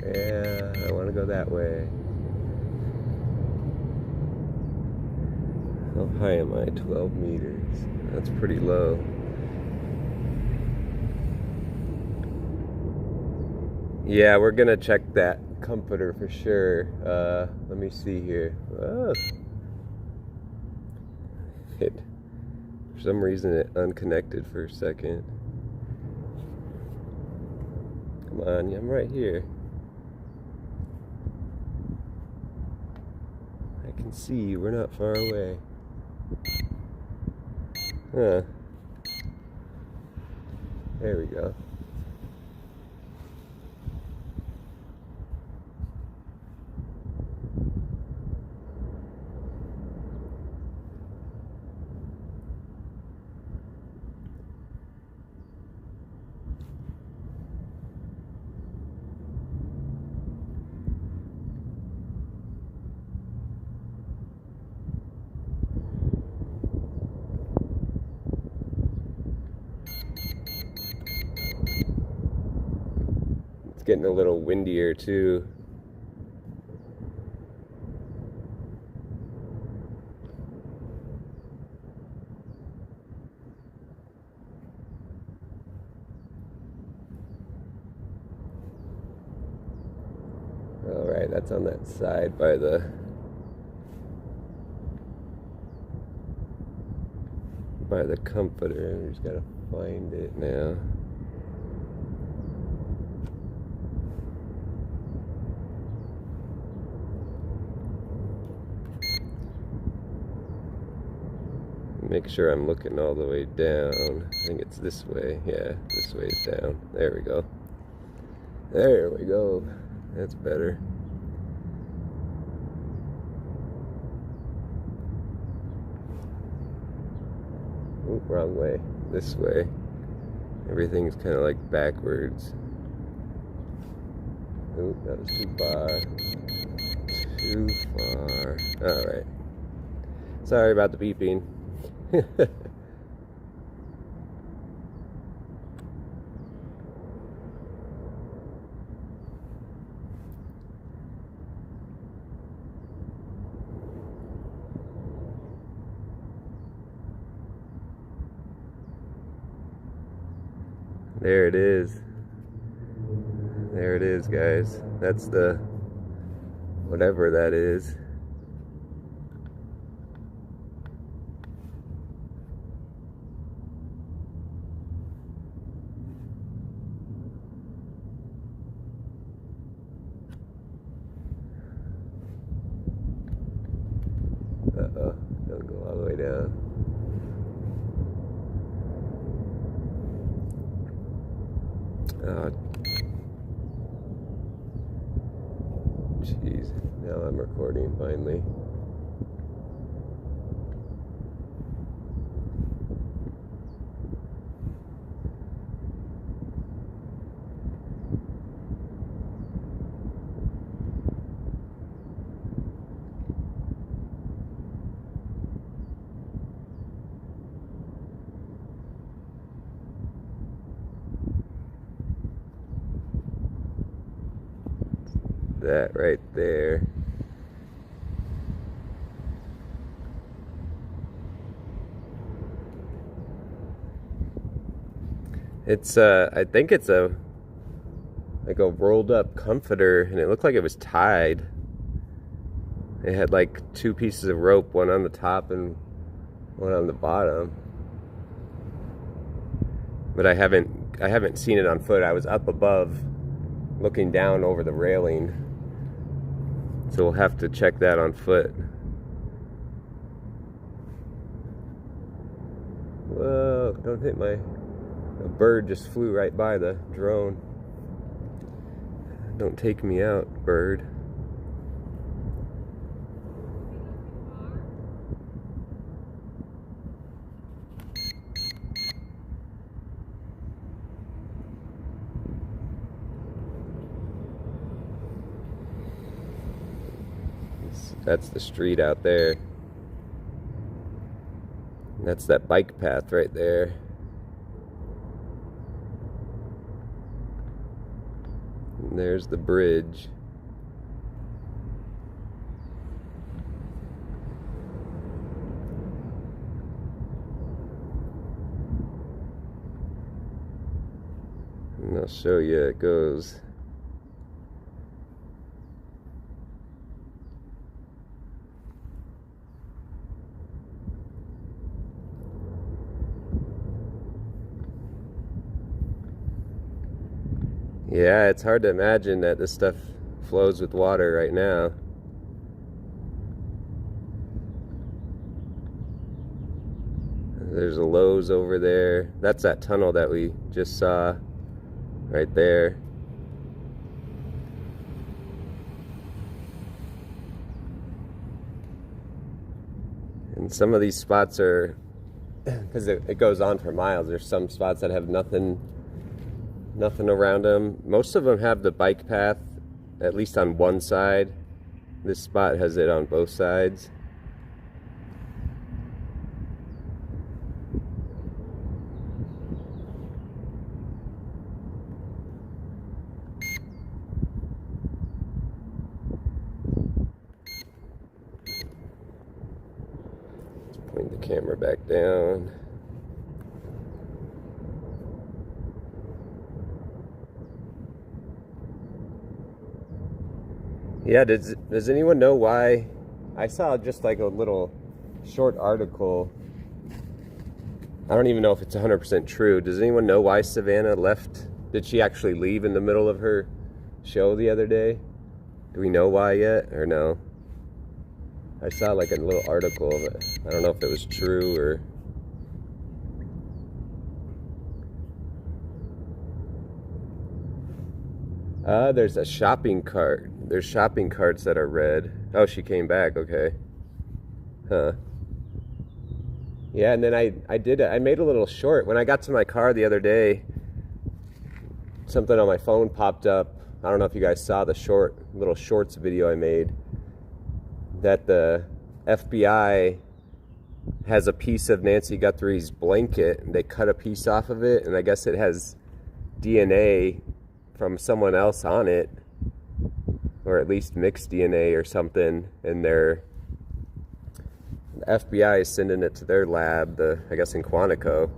Yeah, I want to go that way. How high am I? 12 meters. That's pretty low. Yeah, we're gonna check that comforter for sure. Let me see here. Oh. For some reason it unconnected for a second. Come on, I'm right here. I can see you, we're not far away. Huh. There we go. It's getting a little windier too. that's on that side by the comforter. We just gotta find it now. Make sure I'm looking all the way down. I think it's this way. Yeah, this way is down. There we go. There we go. That's better. Ooh, wrong way. This way. Everything's kind of like backwards. Ooh, that was too far. Too far. Alright. Sorry about the beeping. There it is. There it is, guys. That's the whatever that is. Uh-oh, don't go all the way down. Jeez, now I'm recording finally. That right there. It's I think it's like a rolled up comforter, and it looked like it was tied. It had like two pieces of rope, one on the top and one on the bottom. But I haven't seen it on foot. I was up above looking down over the railing. So we'll have to check that on foot. Whoa, don't hit my... A bird just flew right by the drone. Don't take me out, bird. That's the street out there. That's that bike path right there. And there's the bridge. And I'll show you it goes. Yeah, it's hard to imagine that this stuff flows with water right now. There's a Lowe's over there. That's that tunnel that we just saw right there. And some of these spots are, because it goes on for miles, there's some spots that have nothing around them. Most of them have the bike path at least on one side. This spot has it on both sides. Let's point the camera back down. Yeah, does anyone know why? I saw just like a little short article. I don't even know if it's 100% true. Does anyone know why Savannah left? Did she actually leave in the middle of her show the other day? Do we know why yet, or no? I saw like a little article of it. I don't know if it was true or... there's a shopping cart. There's shopping carts that are red. Oh, she came back, okay. Huh. Yeah, and then I made a little short. When I got to my car the other day, something on my phone popped up. I don't know if you guys saw the little shorts video I made, that the FBI has a piece of Nancy Guthrie's blanket, and they cut a piece off of it, and I guess it has DNA from someone else on it, or at least mixed DNA or something, and the FBI is sending it to their lab, I guess in Quantico.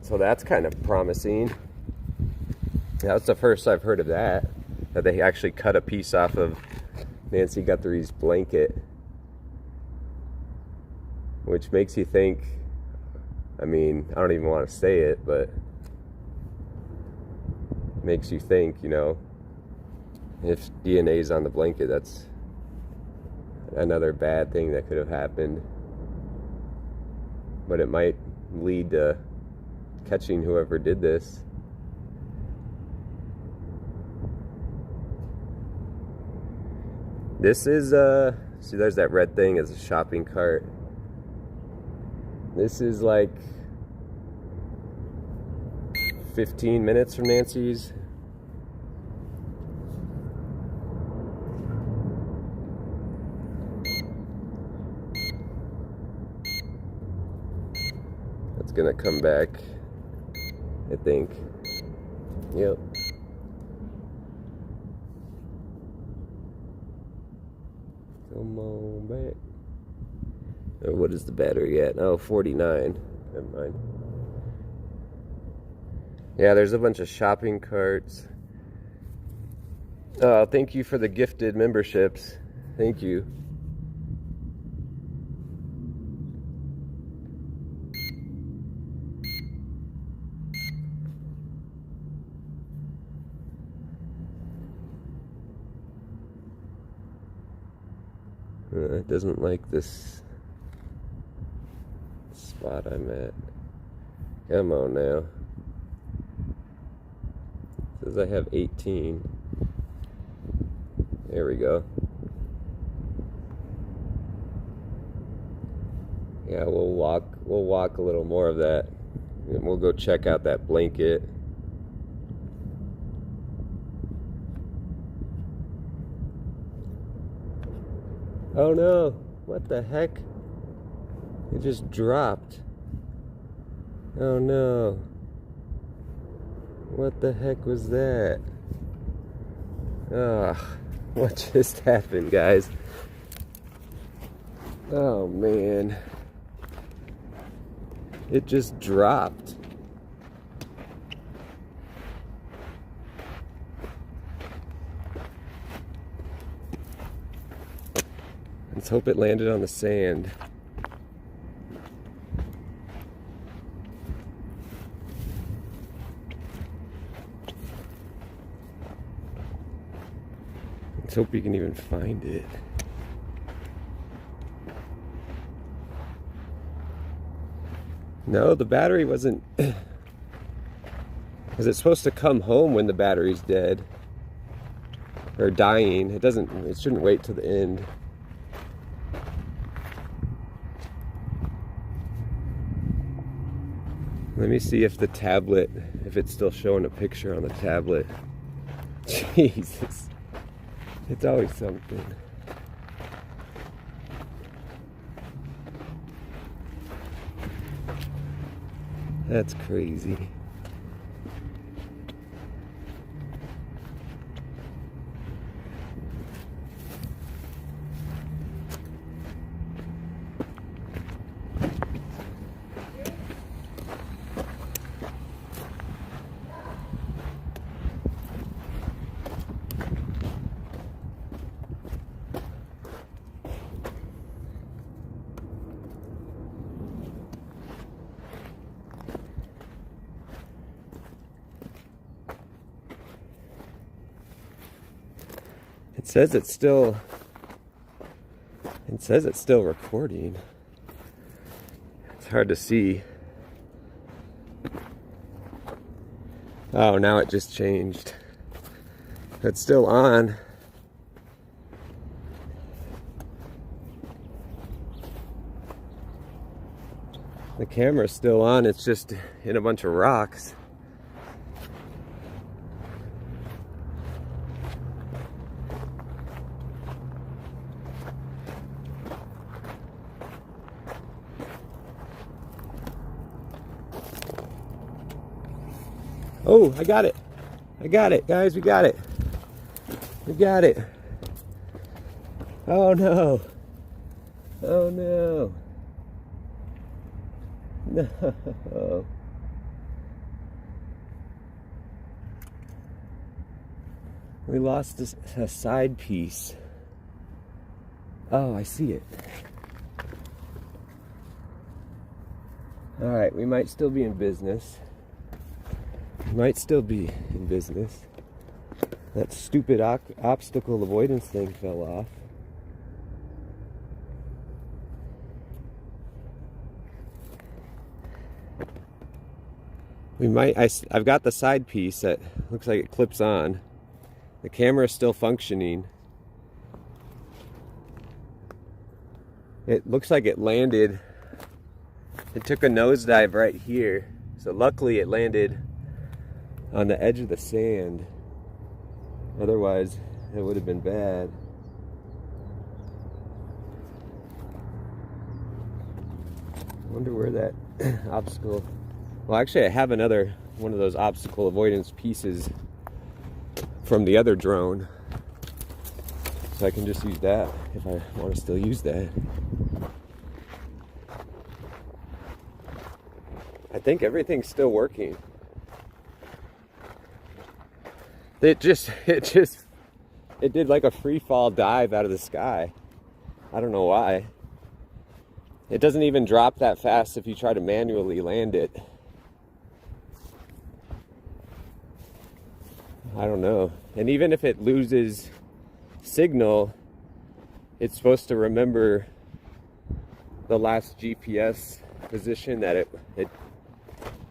So that's kind of promising. That's the first I've heard of that they actually cut a piece off of Nancy Guthrie's blanket, which makes you think, I mean, I don't even want to say it, but makes you think, you know, if DNA is on the blanket, that's another bad thing that could have happened. But it might lead to catching whoever did this. This is, see, there's that red thing as a shopping cart. This is like 15 minutes from Nancy's. That's gonna come back, I think. Yep. Come on back. Oh, what is the battery at? Oh, 49. Never mind. Yeah, there's a bunch of shopping carts. Oh, thank you for the gifted memberships. Thank you. It doesn't like this spot I'm at. Come on now. It says I have 18. There we go. Yeah, we'll walk a little more of that. And we'll go check out that blanket. Oh no, what the heck? It just dropped. Oh no. What the heck was that? Ah, what just happened, guys? Oh man. It just dropped. Let's hope it landed on the sand. Let's hope you can even find it. No, the battery wasn't... Is it supposed to come home when the battery's dead? Or dying? It shouldn't wait till the end. Let me see if the tablet, if it's still showing a picture on the tablet. Jesus. It's always something. That's crazy. says it's still recording. It's hard to see. Oh, now it just changed. It's still on. The camera's still on, it's just in a bunch of rocks. Oh, I got it. I got it, guys, we got it. We got it. Oh no. Oh no. No. We lost a side piece. Oh, I see it. All right, we might still be in business. Might still be in business. That stupid obstacle avoidance thing fell off. We might, I've got the side piece that looks like it clips on. The camera is still functioning. It looks like it landed. It took a nosedive right here. So luckily it landed on the edge of the sand. Otherwise it would have been bad. I wonder where that obstacle... Well, actually, I have another one of those obstacle avoidance pieces from the other drone. So I can just use that if I want to still use that. I think everything's still working. It did like a free fall dive out of the sky. I don't know why. It doesn't even drop that fast if you try to manually land it. I don't know. And even if it loses signal, it's supposed to remember the last GPS position that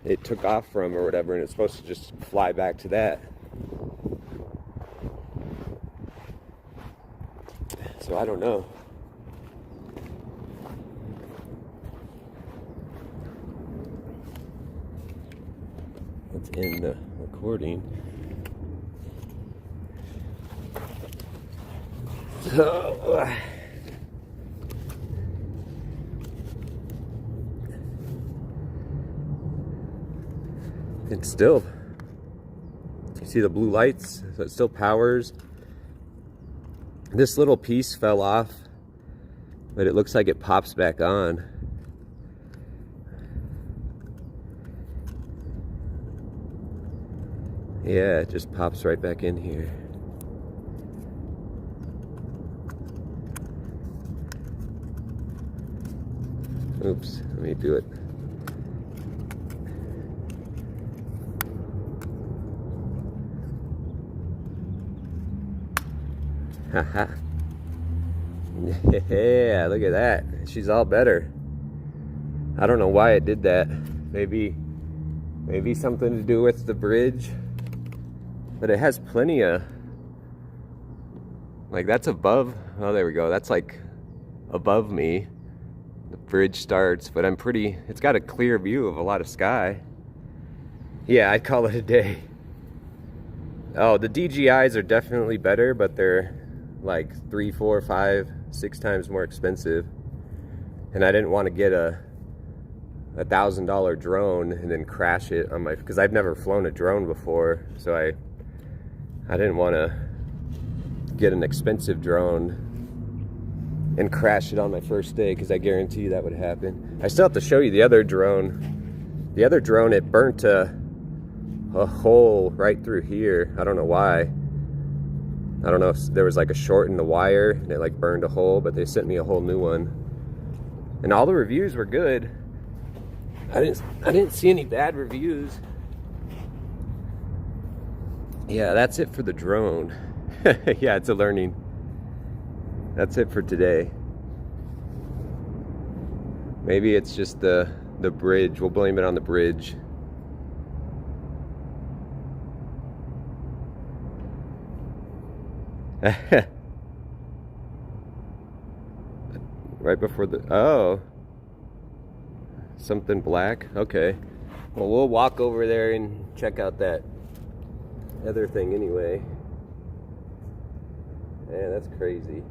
it took off from or whatever, and it's supposed to just fly back to that. So I don't know. Let's end the recording. So, it's still, you see the blue lights, so it still powers. This little piece fell off, but it looks like it pops back on. Yeah, it just pops right back in here. Oops, let me do it. Haha. Yeah, look at that. She's all better. I don't know why it did that. Maybe something to do with the bridge. But it has plenty of, like, that's above. Oh, there we go. That's like above me. The bridge starts, but it's got a clear view of a lot of sky. Yeah, I'd call it a day. Oh, the DJIs are definitely better, but they're like 3, 4, 5, 6 times more expensive. And I didn't want to get a $1,000 drone and then crash it on because I've never flown a drone before, so I didn't want to get an expensive drone and crash it on my first day, because I guarantee you that would happen. I still have to show you the other drone. The other drone, it burnt a hole right through here. I don't know why. I don't know if there was like a short in the wire and it like burned a hole, but they sent me a whole new one. And all the reviews were good. I didn't see any bad reviews. Yeah, that's it for the drone. Yeah, it's a learning That's it for today. Maybe it's just the bridge. We'll blame it on the bridge. Right before the, oh, something black. Okay, well, we'll walk over there and check out that other thing anyway. Man, that's crazy.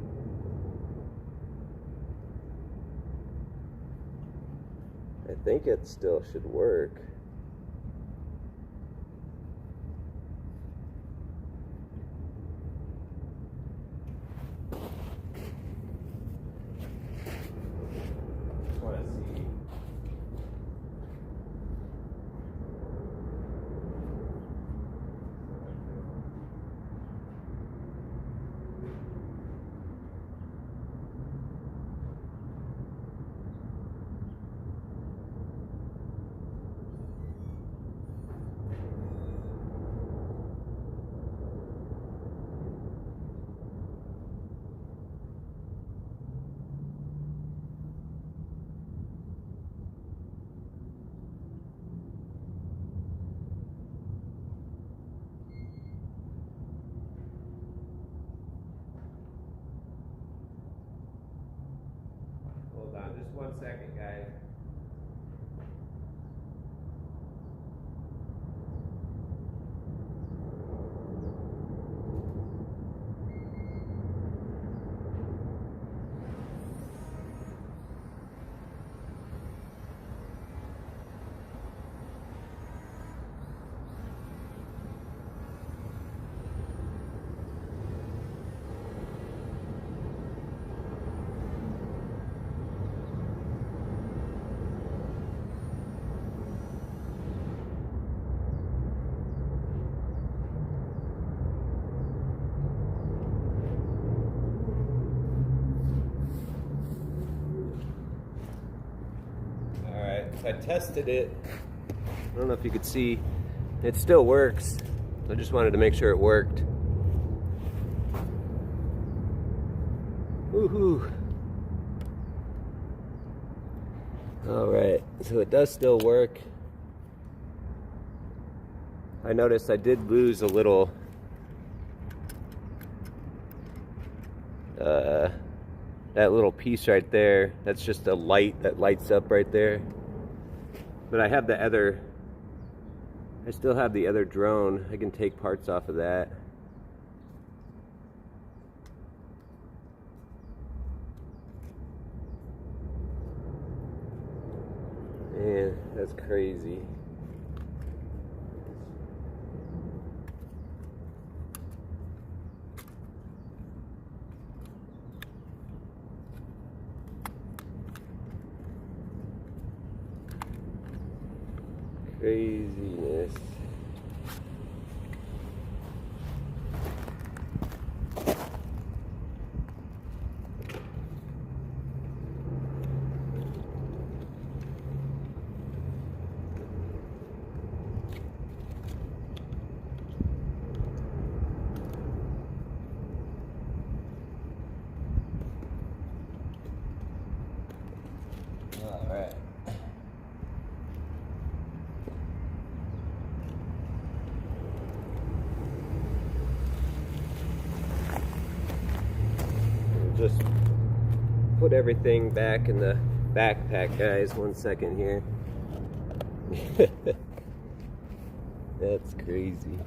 I think it still should work. Hold on, just 1 second, guys. I tested it. I don't know if you could see. It still works. I just wanted to make sure it worked. Woohoo! Alright, so it does still work. I noticed I did lose a little that little piece right there. That's just a light that lights up right there. But I have the other, I still have the other drone. I can take parts off of that. Man, that's crazy. Craziness. All right. Just put everything back in the backpack, guys. 1 second here. That's crazy.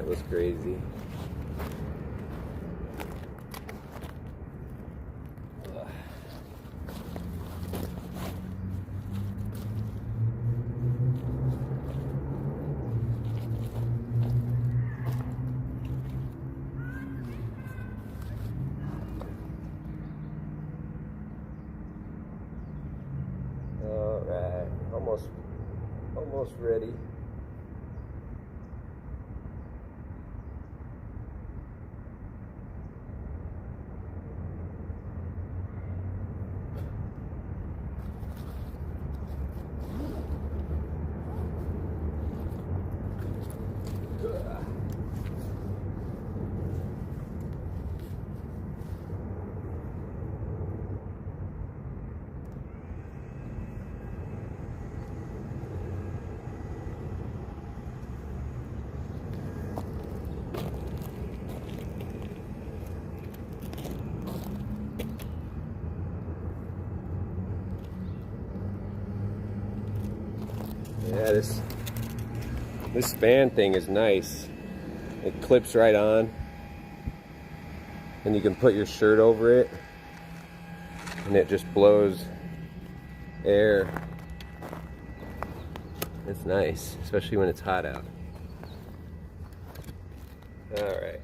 was crazy. Alright, almost ready. Yeah, this span thing is nice. It clips right on, and you can put your shirt over it, and it just blows air. It's nice, especially when it's hot out. All right.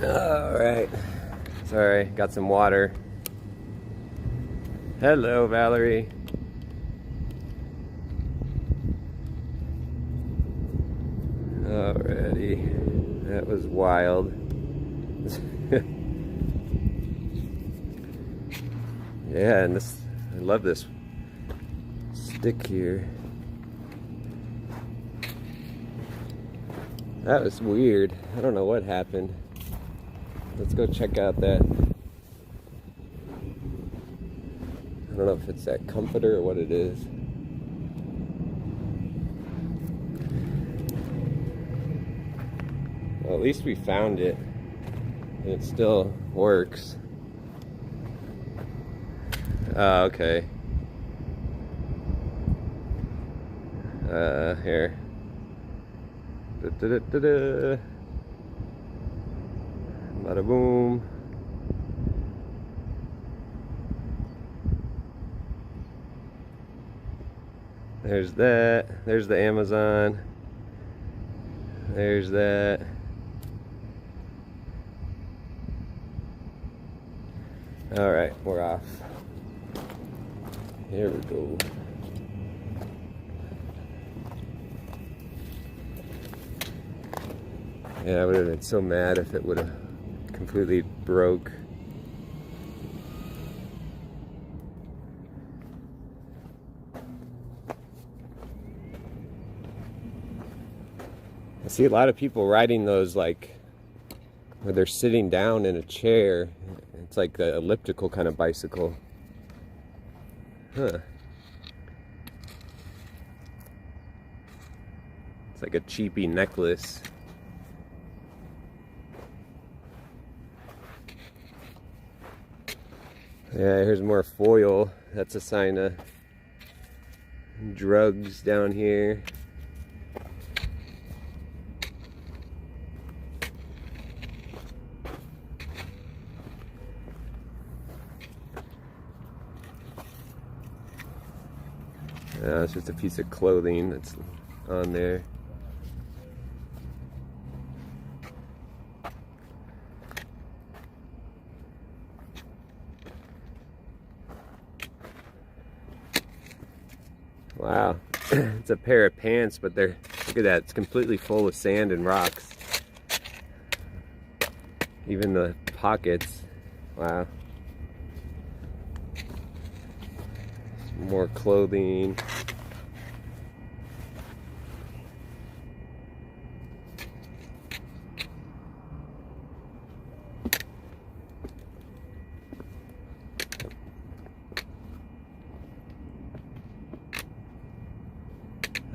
All right. Sorry, got some water. Hello, Valerie. Alrighty. That was wild. Yeah, and I love this stick here. That was weird. I don't know what happened. Let's go check out that. I don't know if it's that comforter or what it is. Well, at least we found it, and it still works. Okay. Here. Da-da-da-da-da. Bada boom. There's that. There's the Amazon. There's that. All right, we're off. Here we go. Yeah, I would have been so mad if it would have completely broke. I see a lot of people riding those, like, where they're sitting down in a chair. It's like the elliptical kind of bicycle. Huh. It's like a cheapy necklace. Yeah, here's more foil. That's a sign of drugs down here. It's just a piece of clothing that's on there. Wow, it's a pair of pants, but they're, look at that, it's completely full of sand and rocks. Even the pockets, wow. More clothing.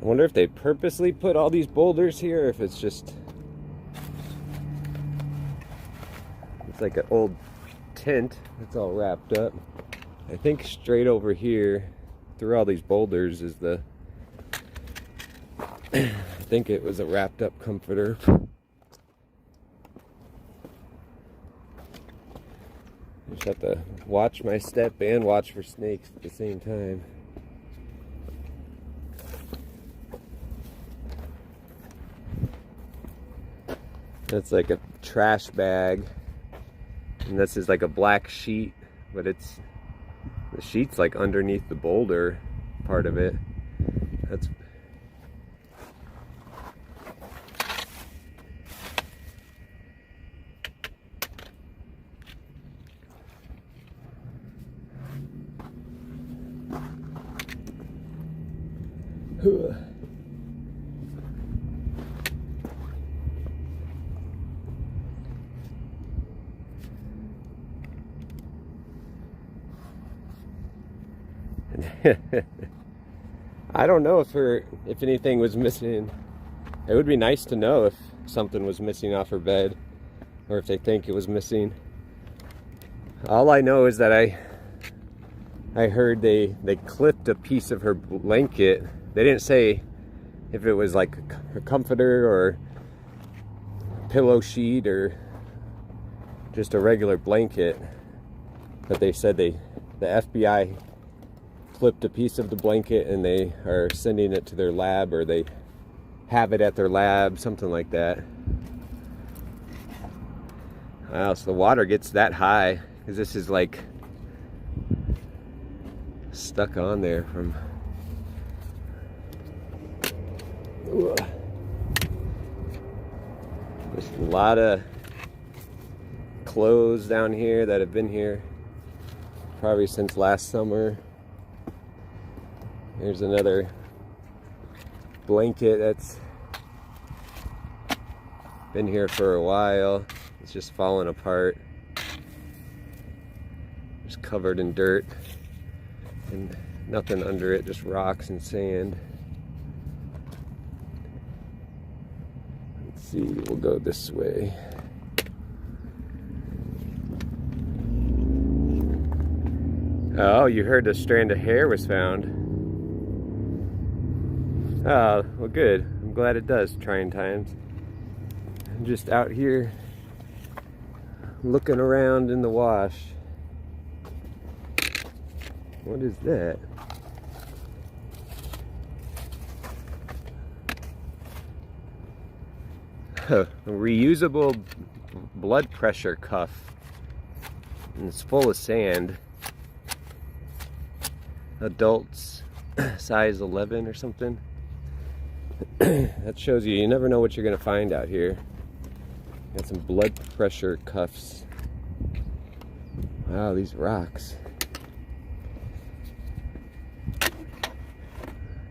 I wonder if they purposely put all these boulders here, or if it's just... It's like an old tent that's all wrapped up. I think straight over here, through all these boulders, is the... I think it was a wrapped up comforter. Just have to watch my step and watch for snakes at the same time. That's like a trash bag, and this is like a black sheet, but it's, the sheet's like underneath the boulder part of it. That's I don't know if anything was missing. It would be nice to know if something was missing off her bed, or if they think it was missing. All I know is that I heard they clipped a piece of her blanket. They didn't say if it was like her comforter or pillow sheet or just a regular blanket, but they said the FBI clipped a piece of the blanket and they are sending it to their lab, or they have it at their lab, something like that. Wow, so the water gets that high because this is like stuck on there from... Ooh. There's a lot of clothes down here that have been here probably since last summer. There's another blanket that's been here for a while. It's just falling apart. Just covered in dirt and nothing under it, just rocks and sand. Let's see, we'll go this way. Oh, you heard a strand of hair was found. Oh, well good. I'm glad it does, trying times. I'm just out here looking around in the wash. What is that? A reusable blood pressure cuff. And it's full of sand. Adults, size 11 or something. That shows you never know what you're gonna find out here. Got some blood pressure cuffs. Wow, these rocks.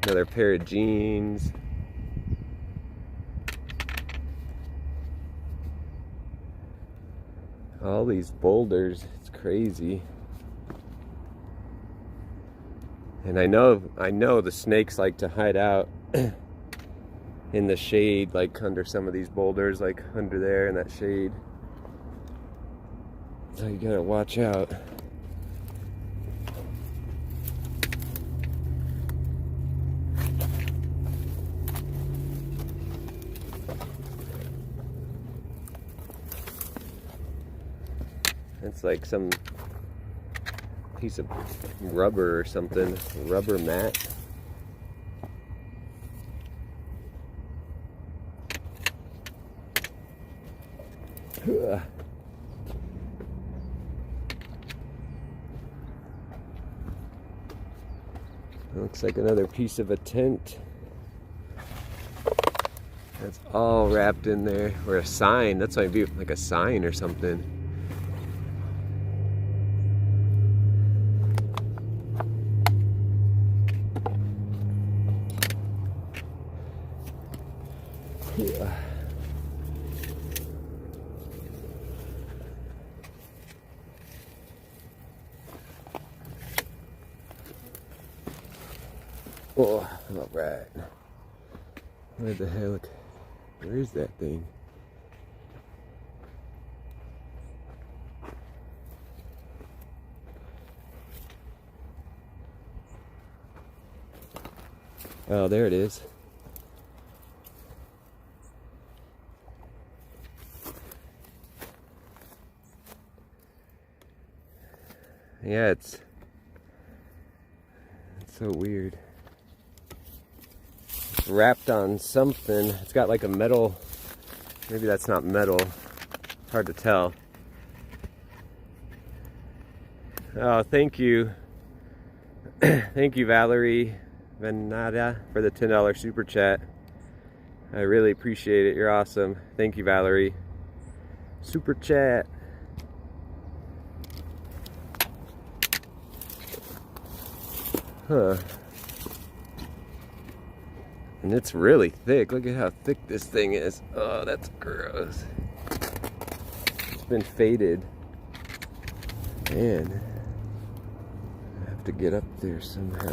Another pair of jeans. All these boulders, it's crazy. And I know the snakes like to hide out in the shade, like under some of these boulders, like under there in that shade. So you gotta watch out. It's like some piece of rubber or something, rubber mat. Looks like another piece of a tent. That's all wrapped in there. Or a sign. That's might be like a sign or something. Yeah. Oh, all right. Where the hell? Where is that thing? Oh, there it is. Yeah, it's so weird. It's wrapped on something. It's got like a metal, maybe that's not metal. Hard to tell. Oh, thank you. Thank you, Valerie Venada, for the $10 super chat. I really appreciate it. You're awesome. Thank you, Valerie. Super chat. Huh. And it's really thick. Look at how thick this thing is. Oh, that's gross. It's been faded. Man. I have to get up there somehow.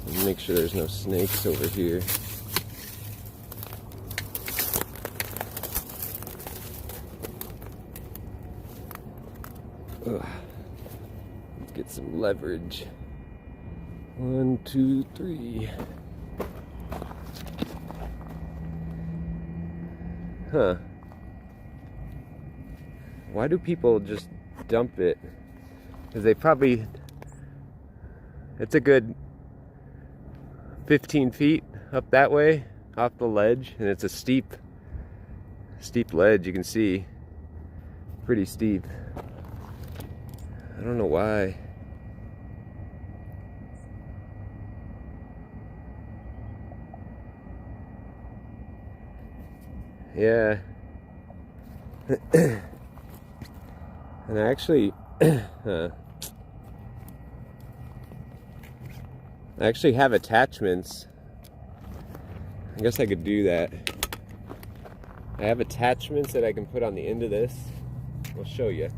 And make sure there's no snakes over here. Ugh. Let's get some leverage. 1, 2, 3. Huh. Why do people just dump it? Because they probably... It's a good 15 feet up that way, off the ledge. And it's a steep ledge, you can see. Pretty steep. I don't know why. Yeah. And I actually I actually have attachments. I guess I could do that. I have attachments that I can put on the end of this. I'll show you.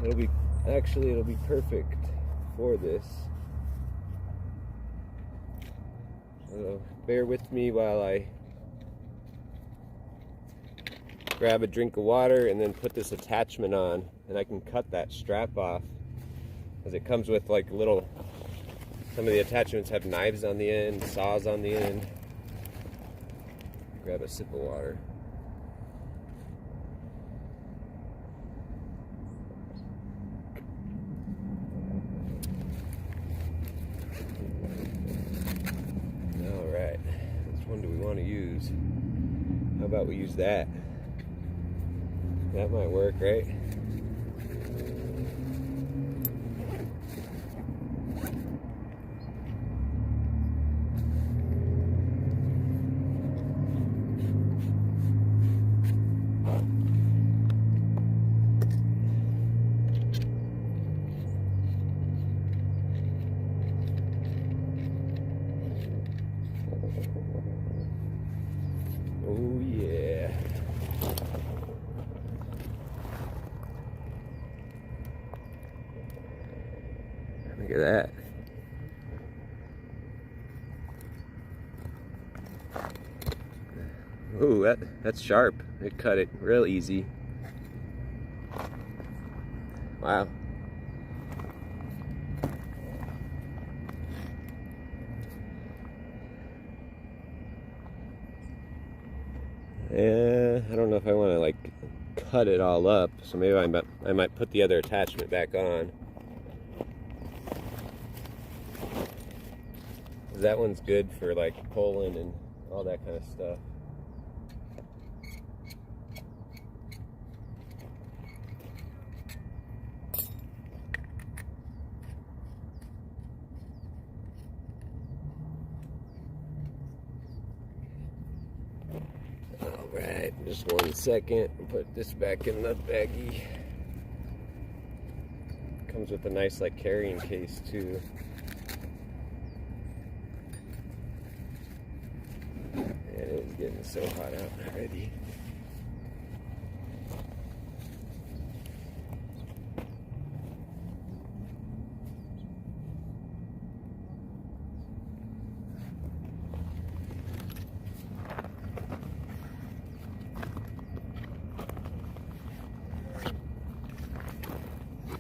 It'll be perfect for this. So bear with me while I grab a drink of water and then put this attachment on, and I can cut that strap off, because it comes with like little, some of the attachments have knives on the end, saws on the end. Grab a sip of water. Alright, which one do we want to use? How about we use that? That might work, right? Oh yeah. Look at that. Ooh, that's sharp. It cut it real easy. Wow. Yeah, I don't know if I want to like cut it all up, so maybe I might put the other attachment back on. That one's good for like pulling and all that kind of stuff. Alright, just 1 second. Put this back in the baggie. Comes with a nice like carrying case too. And it is getting so hot out already.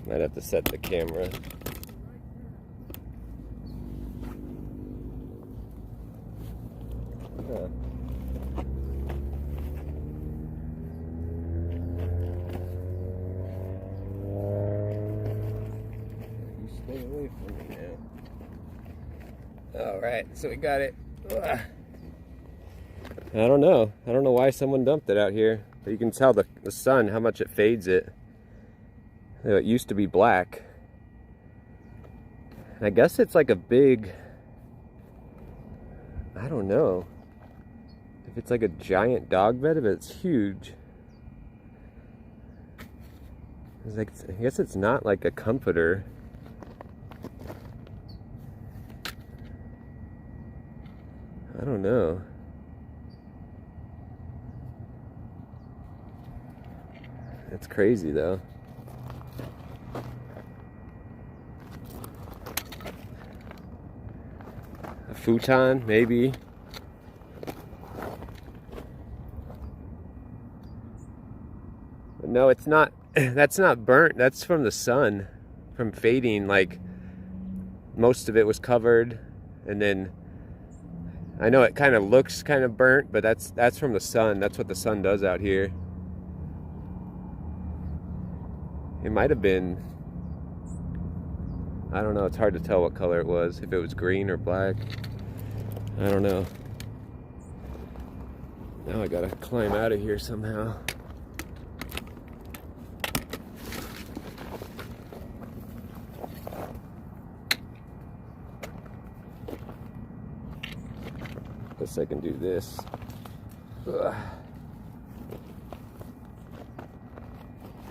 Might have to set the camera. Huh. You stay away from me now. Alright, so we got it. Ugh. I don't know why someone dumped it out here. But you can tell the sun, how much it fades it. It used to be black. And I guess it's like a big, I don't know if it's like a giant dog bed, but it's huge. It's like, I guess it's not like a comforter. I don't know. It's crazy though. A futon, maybe. But no, it's not. That's not burnt. That's from the sun, from fading. Like most of it was covered, and then I know it kind of looks kind of burnt, but that's from the sun. That's what the sun does out here. It might have been, I don't know, it's hard to tell what color it was, if it was green or black. I don't know. Now I gotta climb out of here somehow. Guess I can do this. Ugh.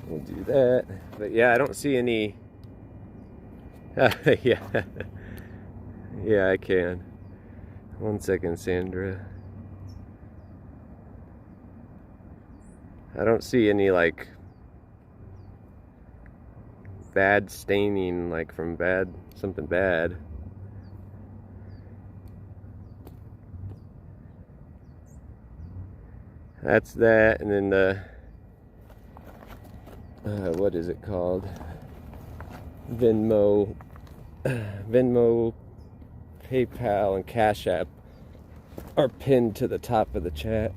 We'll do that. But yeah, I don't see any. Yeah. Yeah, I can. 1 second, Sandra. I don't see any like bad staining, like from something bad. That's that, and then the what is it called? Venmo, PayPal, and Cash App are pinned to the top of the chat.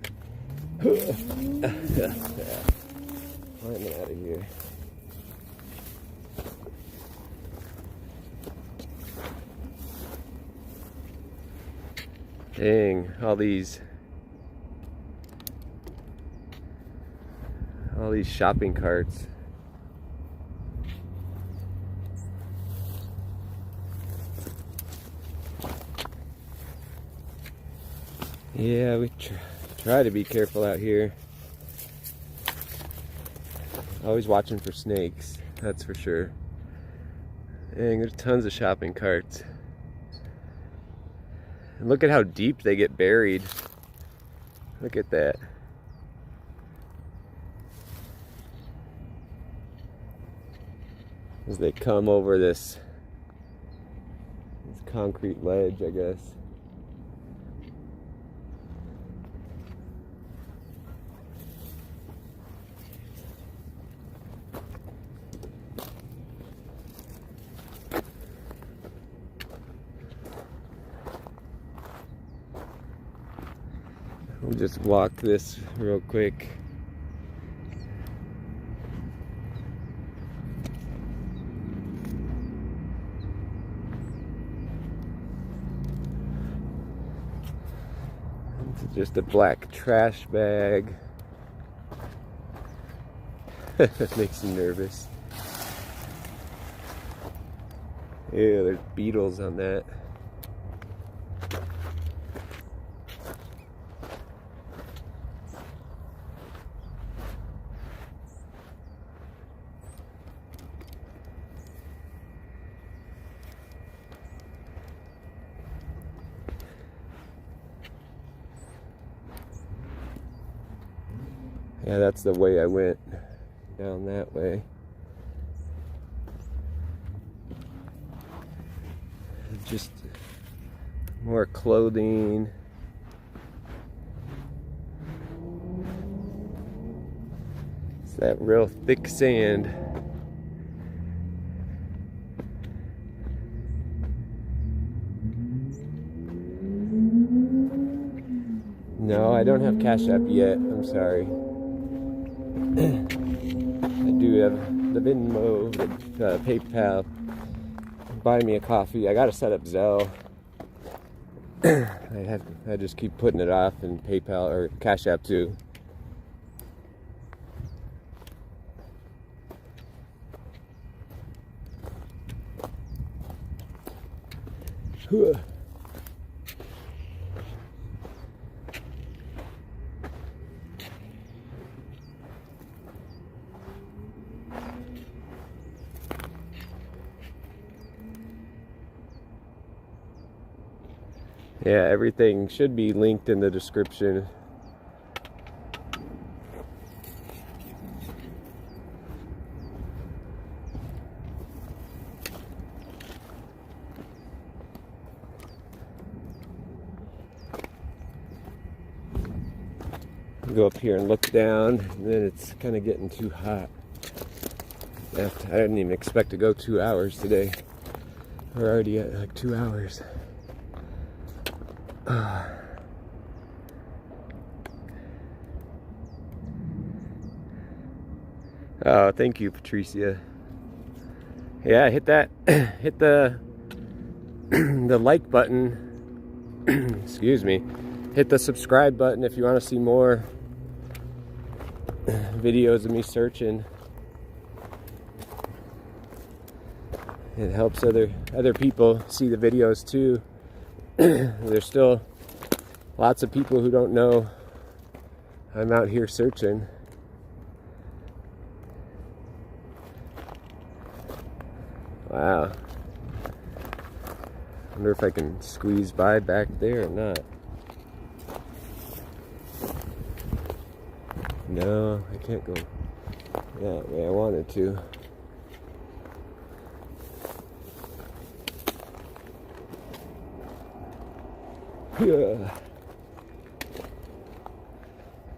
Climbing out of here. Dang, all these shopping carts. Yeah, we try to be careful out here. Always watching for snakes, that's for sure. Dang, there's tons of shopping carts. And look at how deep they get buried. Look at that. As they come over this concrete ledge, I guess. We'll just walk this real quick. It's just a black trash bag. That makes me nervous. Ew, there's beetles on that. Yeah, that's the way I went, down that way. Just more clothing. It's that real thick sand. I don't have Cash App yet. I'm sorry. I do have the Venmo, the PayPal, Buy Me a Coffee. I gotta set up Zelle. I just keep putting it off, and PayPal or Cash App too. Yeah, everything should be linked in the description. Go up here and look down, and then it's kind of getting too hot. I didn't even expect to go 2 hours today. We're already at like 2 hours. Oh, thank you, Patricia. Yeah, hit that, hit the like button. Excuse me. Hit the subscribe button if you want to see more videos of me searching. It helps other people see the videos too. There's still lots of people who don't know I'm out here searching. Wow. Wonder if I can squeeze by back there or not. No, I can't go that way. I wanted to.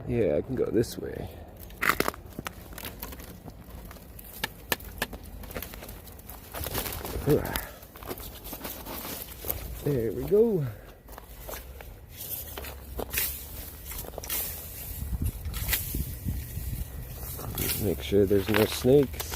Yeah, I can go this way. There we go. Make sure there's no snakes.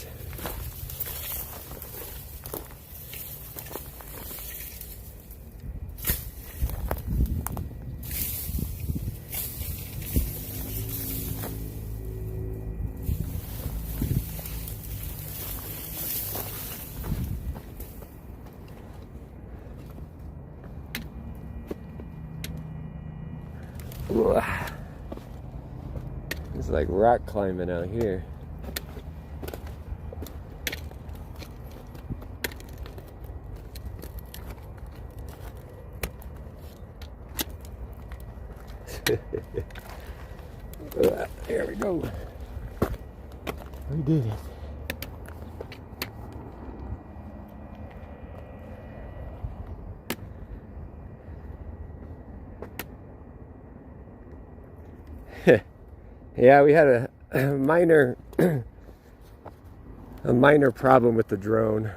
It's like rock climbing out here. There we go. We did it. Yeah, we had a minor problem with the drone.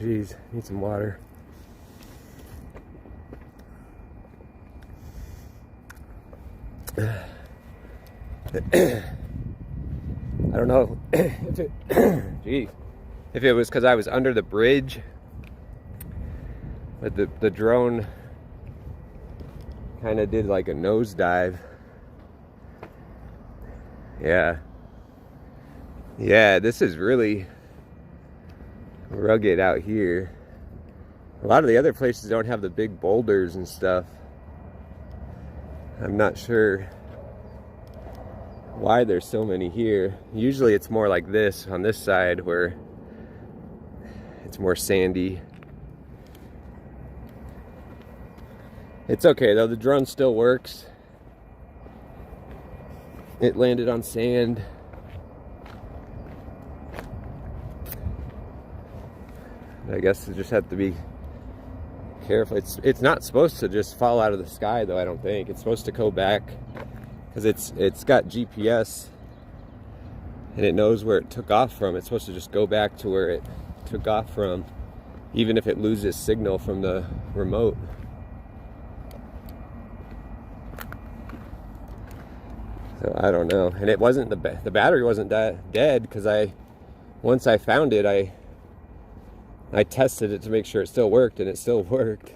Jeez, need some water. I don't know if it, geez, if it was because I was under the bridge, but the drone kind of did like a nosedive. Yeah, this is really rugged out here. A lot of the other places don't have the big boulders and stuff. I'm not sure why there's so many here. Usually it's more like this on this side where it's more sandy. It's okay though, the drone still works. It landed on sand. I guess you just have to be careful. It's not supposed to just fall out of the sky though, I don't think. It's supposed to go back because it's got GPS and it knows where it took off from. It's supposed to just go back to where it took off from, even if it loses signal from the remote. So I don't know. And it wasn't the battery wasn't dead, because once I found it, I tested it to make sure it still worked, and it still worked.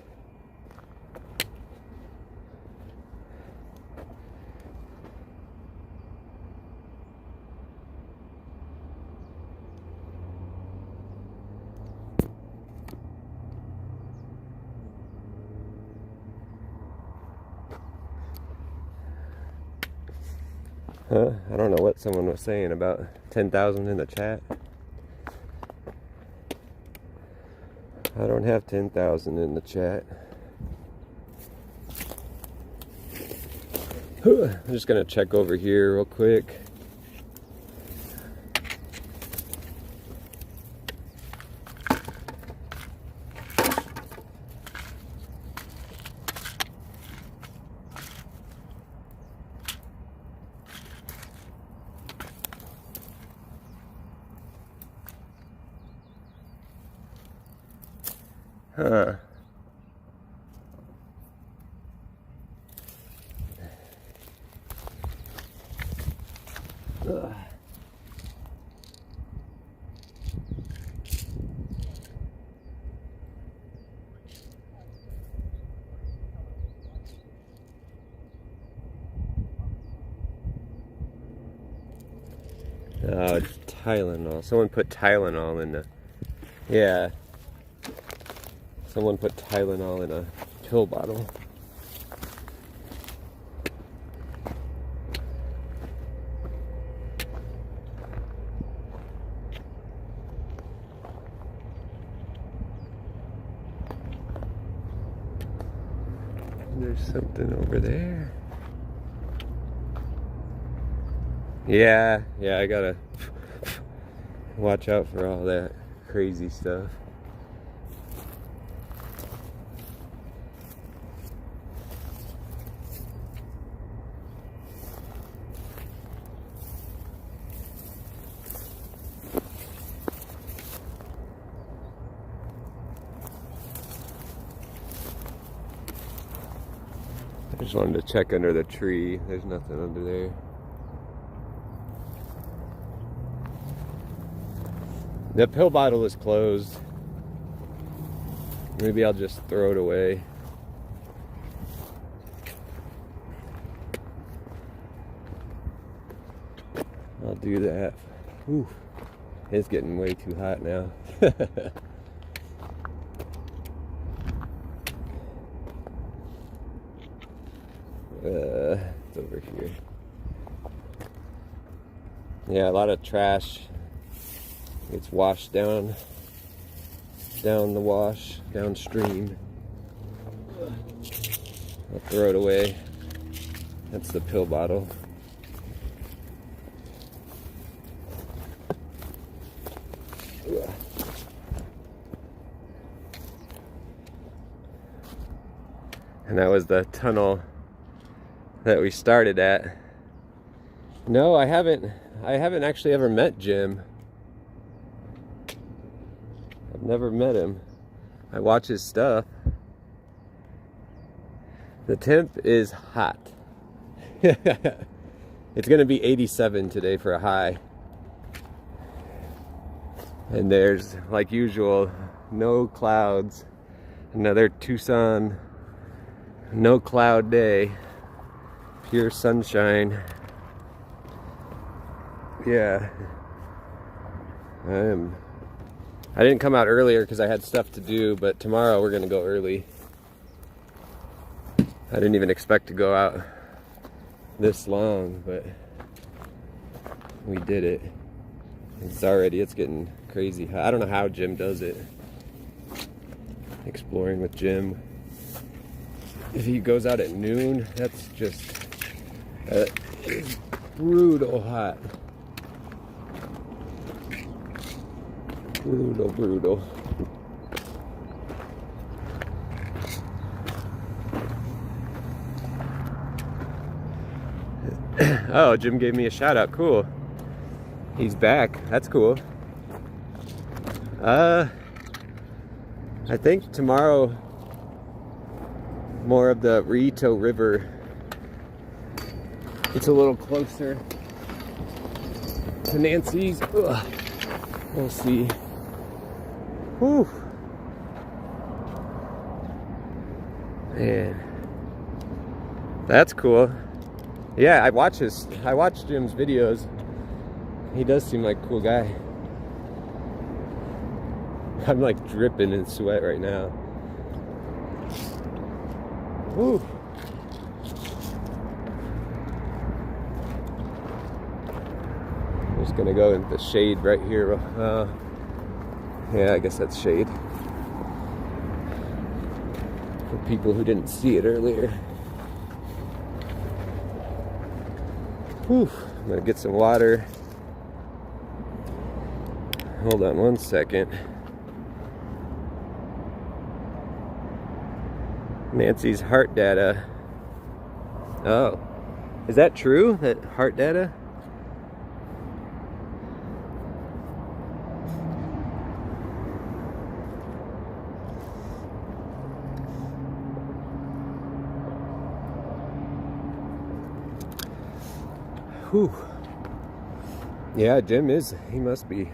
Huh? I don't know what someone was saying about 10,000 in the chat. I don't have 10,000 in the chat. I'm just gonna check over here real quick. Huh. Ugh. Oh, it's Tylenol. Someone put Tylenol in the... Yeah. Someone put Tylenol in a pill bottle. There's something over there. Yeah, I gotta watch out for all that crazy stuff. I just wanted to check under the tree. There's nothing under there. The pill bottle is closed. Maybe I'll just throw it away. I'll do that. Whew. It's getting way too hot now. It's over here. Yeah, a lot of trash gets washed down the wash, downstream. I'll throw it away. That's the pill bottle. And that was the tunnel that we started at. No, I haven't actually ever met Jim. I've never met him. I watch his stuff. The temp is hot. It's gonna be 87 today for a high. And there's, like usual, no clouds. Another Tucson no cloud day. Pure sunshine. Yeah. I didn't come out earlier because I had stuff to do, but tomorrow we're gonna go early. I didn't even expect to go out this long, but we did it. It's getting crazy hot. I don't know how Jim does it. Exploring with Jim. If he goes out at noon, that's just brutal hot. Brutal. Oh, Jim gave me a shout out. Cool. He's back. That's cool. I think tomorrow more of the Rito River It's a little closer to Nancy's. Ugh. We'll see. Whew. Man, that's cool. Yeah, I watch Jim's videos. He does seem like a cool guy. I'm like dripping in sweat right now. Whew. I'm just gonna go in the shade right here. Yeah, I guess that's shade. For people who didn't see it earlier. Whew. I'm gonna get some water. Hold on one second. Nancy's heart data. Oh, is that true? That heart data? Whew. Yeah, Jim he must be.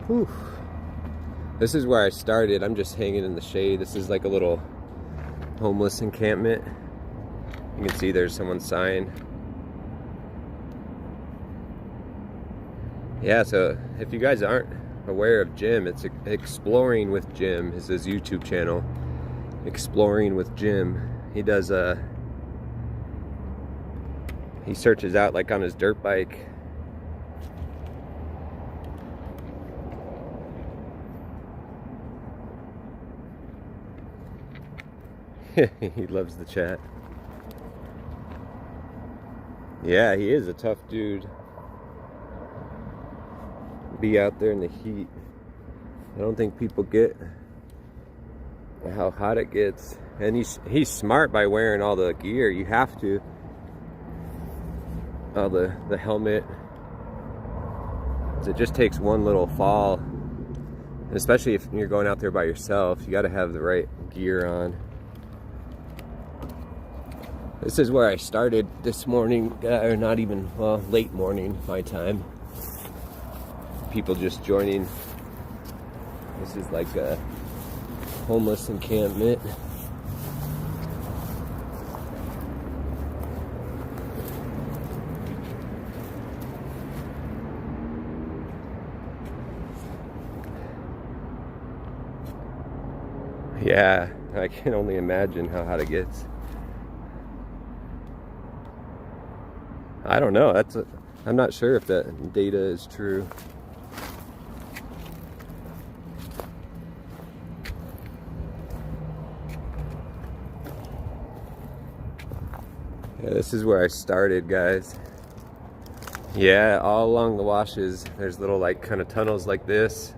Whew. This is where I started. I'm just hanging in the shade. This is like a little homeless encampment. You can see there's someone's sign. Yeah, so if you guys aren't aware of Jim, it's Exploring with Jim is his YouTube channel. Exploring with Jim. He does he searches out like on his dirt bike. He loves the chat. Yeah, he is a tough dude. Be out there in the heat. I don't think people get how hot it gets. And he's smart by wearing all the gear. You have to. All the helmet. 'Cause it just takes one little fall. And especially if you're going out there by yourself, you got to have the right gear on. This is where I started this morning, or not even, well, late morning, my time. People just joining. This is like a homeless encampment. Yeah, I can only imagine how hot it gets. I don't know. I'm not sure if that data is true. Yeah, this is where I started, guys. Yeah, all along the washes, there's little like kind of tunnels like this.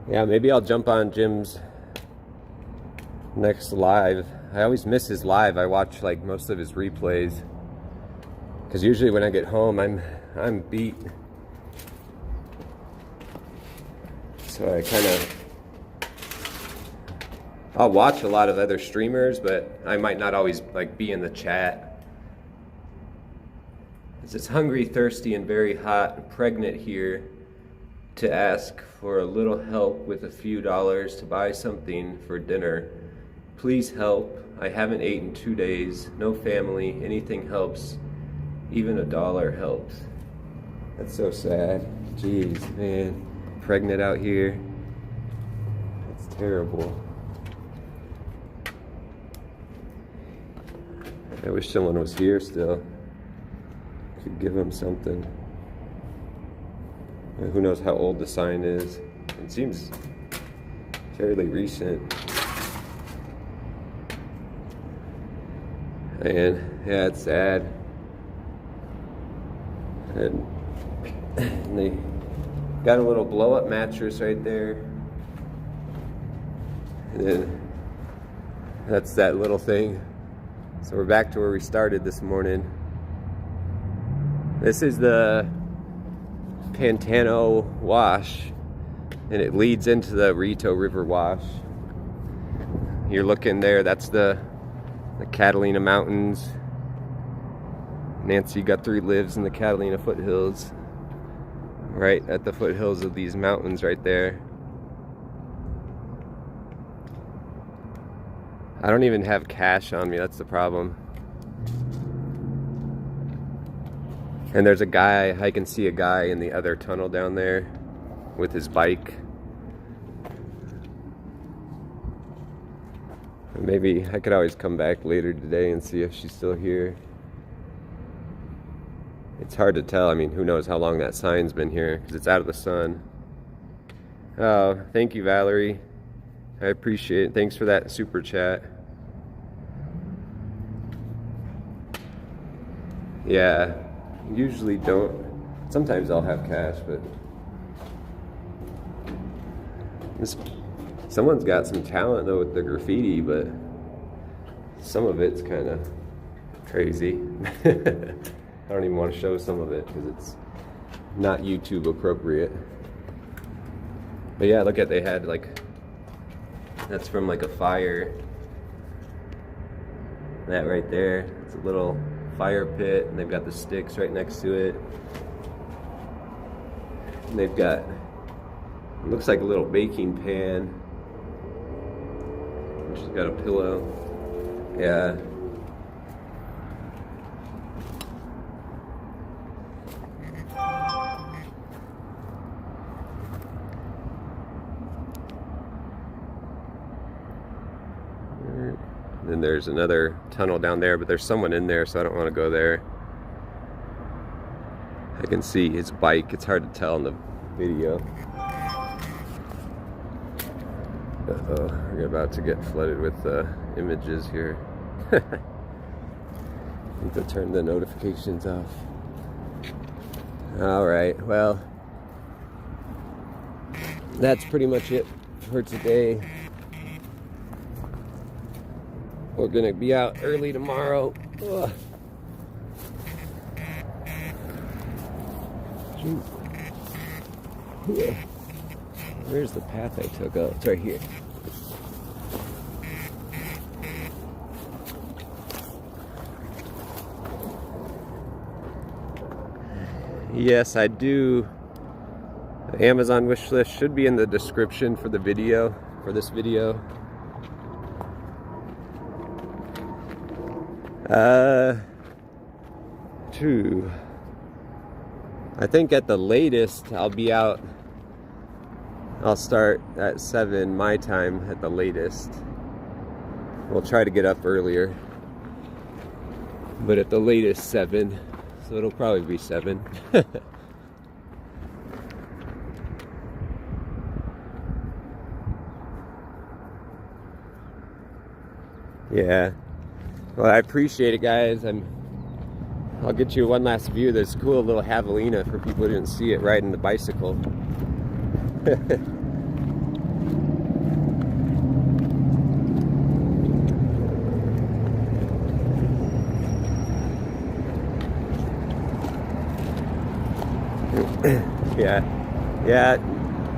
Yeah, maybe I'll jump on Jim's next live. I always miss his live. I watch like most of his replays because usually when I get home I'm beat, so I kind of I'll watch a lot of other streamers, but I might not always like be in the chat. It's hungry, thirsty, and very hot and pregnant here to ask for a little help with a few dollars to buy something for dinner. Please help. I haven't eaten in 2 days. No family. Anything helps. Even $1 helps. That's so sad. Jeez, man. Pregnant out here. That's terrible. I wish someone was here still. Could give him something. Who knows how old the sign is. It seems fairly recent. And yeah, it's sad. And they got a little blow-up mattress right there. And then that's that little thing. So we're back to where we started this morning. This is the Pantano wash, and it leads into the Rito River wash. you're looking there, that's the Catalina Mountains. Nancy Guthrie lives in the Catalina foothills, right at the foothills of these mountains right there. I don't even have cash on me, that's the problem. And there's a guy, I can see a guy in the other tunnel down there with his bike. Maybe I could always come back later today and see if she's still here. It's hard to tell. I mean, who knows how long that sign's been here because it's out of the sun. Oh, thank you, Valerie. I appreciate it. Thanks for that super chat. Yeah, usually don't. Sometimes I'll have cash, but someone's got some talent though with the graffiti, but some of it's kind of crazy. I don't even want to show some of it because it's not YouTube appropriate. But yeah, look at, they had like, that's from like a fire. That right there, it's a little fire pit, and they've got the sticks right next to it. And they've got, it looks like a little baking pan. She's got a pillow. Yeah. Then there's another tunnel down there, but there's someone in there, so I don't want to go there. I can see his bike. It's hard to tell in the video. Uh-oh, we're about to get flooded with images here. I need to turn the notifications off. Alright, well, that's pretty much it for today. We're gonna be out early tomorrow. Ugh. Yeah. Where's the path I took? Oh, it's right here. Yes, I do. The Amazon wish list should be in the description for the video, for this video. True. I think at the latest I'll be out. I'll start at 7 my time at the latest. We'll try to get up earlier, but at the latest 7. So it'll probably be 7. Yeah. Well, I appreciate it, guys. I'll get you one last view of this cool little javelina for people who didn't see it riding the bicycle. Yeah,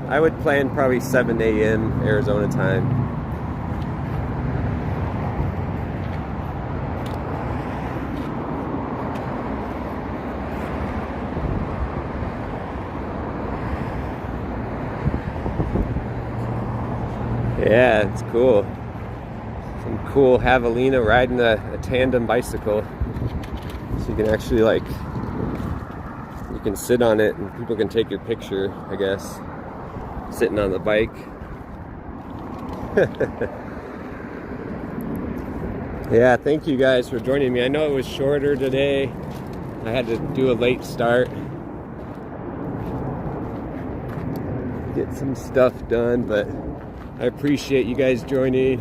I would plan probably 7 a.m. Arizona time. Yeah, it's cool. Some cool javelina riding a tandem bicycle. So you can actually, like, you can sit on it and people can take your picture, I guess, sitting on the bike. Yeah, thank you guys for joining me. I know it was shorter today. I had to do a late start. Get some stuff done, but I appreciate you guys joining.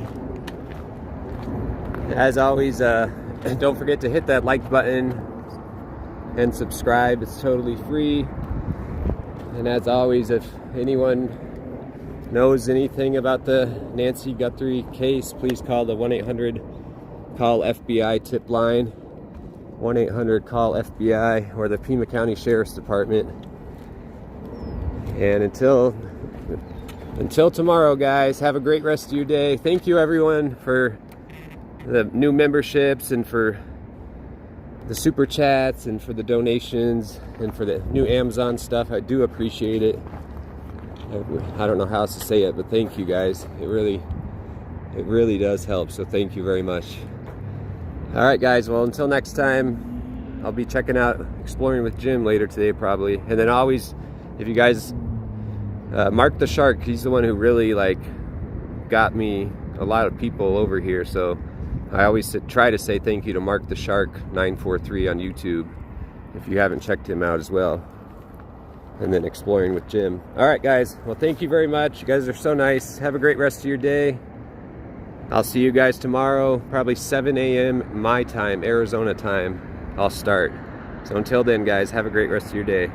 As always, don't forget to hit that like button and subscribe. It's totally free. And as always, if anyone knows anything about the Nancy Guthrie case, please call the 1-800-CALL-FBI tip line. 1-800-CALL-FBI or the Pima County Sheriff's Department. And until Until tomorrow, guys, have a great rest of your day. Thank you, everyone, for the new memberships and for the super chats and for the donations and for the new Amazon stuff. I do appreciate it. I don't know how else to say it, but thank you, guys. It really does help, so thank you very much. All right, guys, well, until next time, I'll be checking out Exploring with Jim later today, probably. And then always, if you guys Mark the Shark, he's the one who really got me a lot of people over here, so I always try to say thank you to Mark the Shark 943 on YouTube if you haven't checked him out as well. And then Exploring with Jim. All right, guys, well, thank you very much. You guys are so nice. Have a great rest of your day. I'll see you guys tomorrow, probably 7 a.m. my time, Arizona time. I'll start. So until then, guys, have a great rest of your day.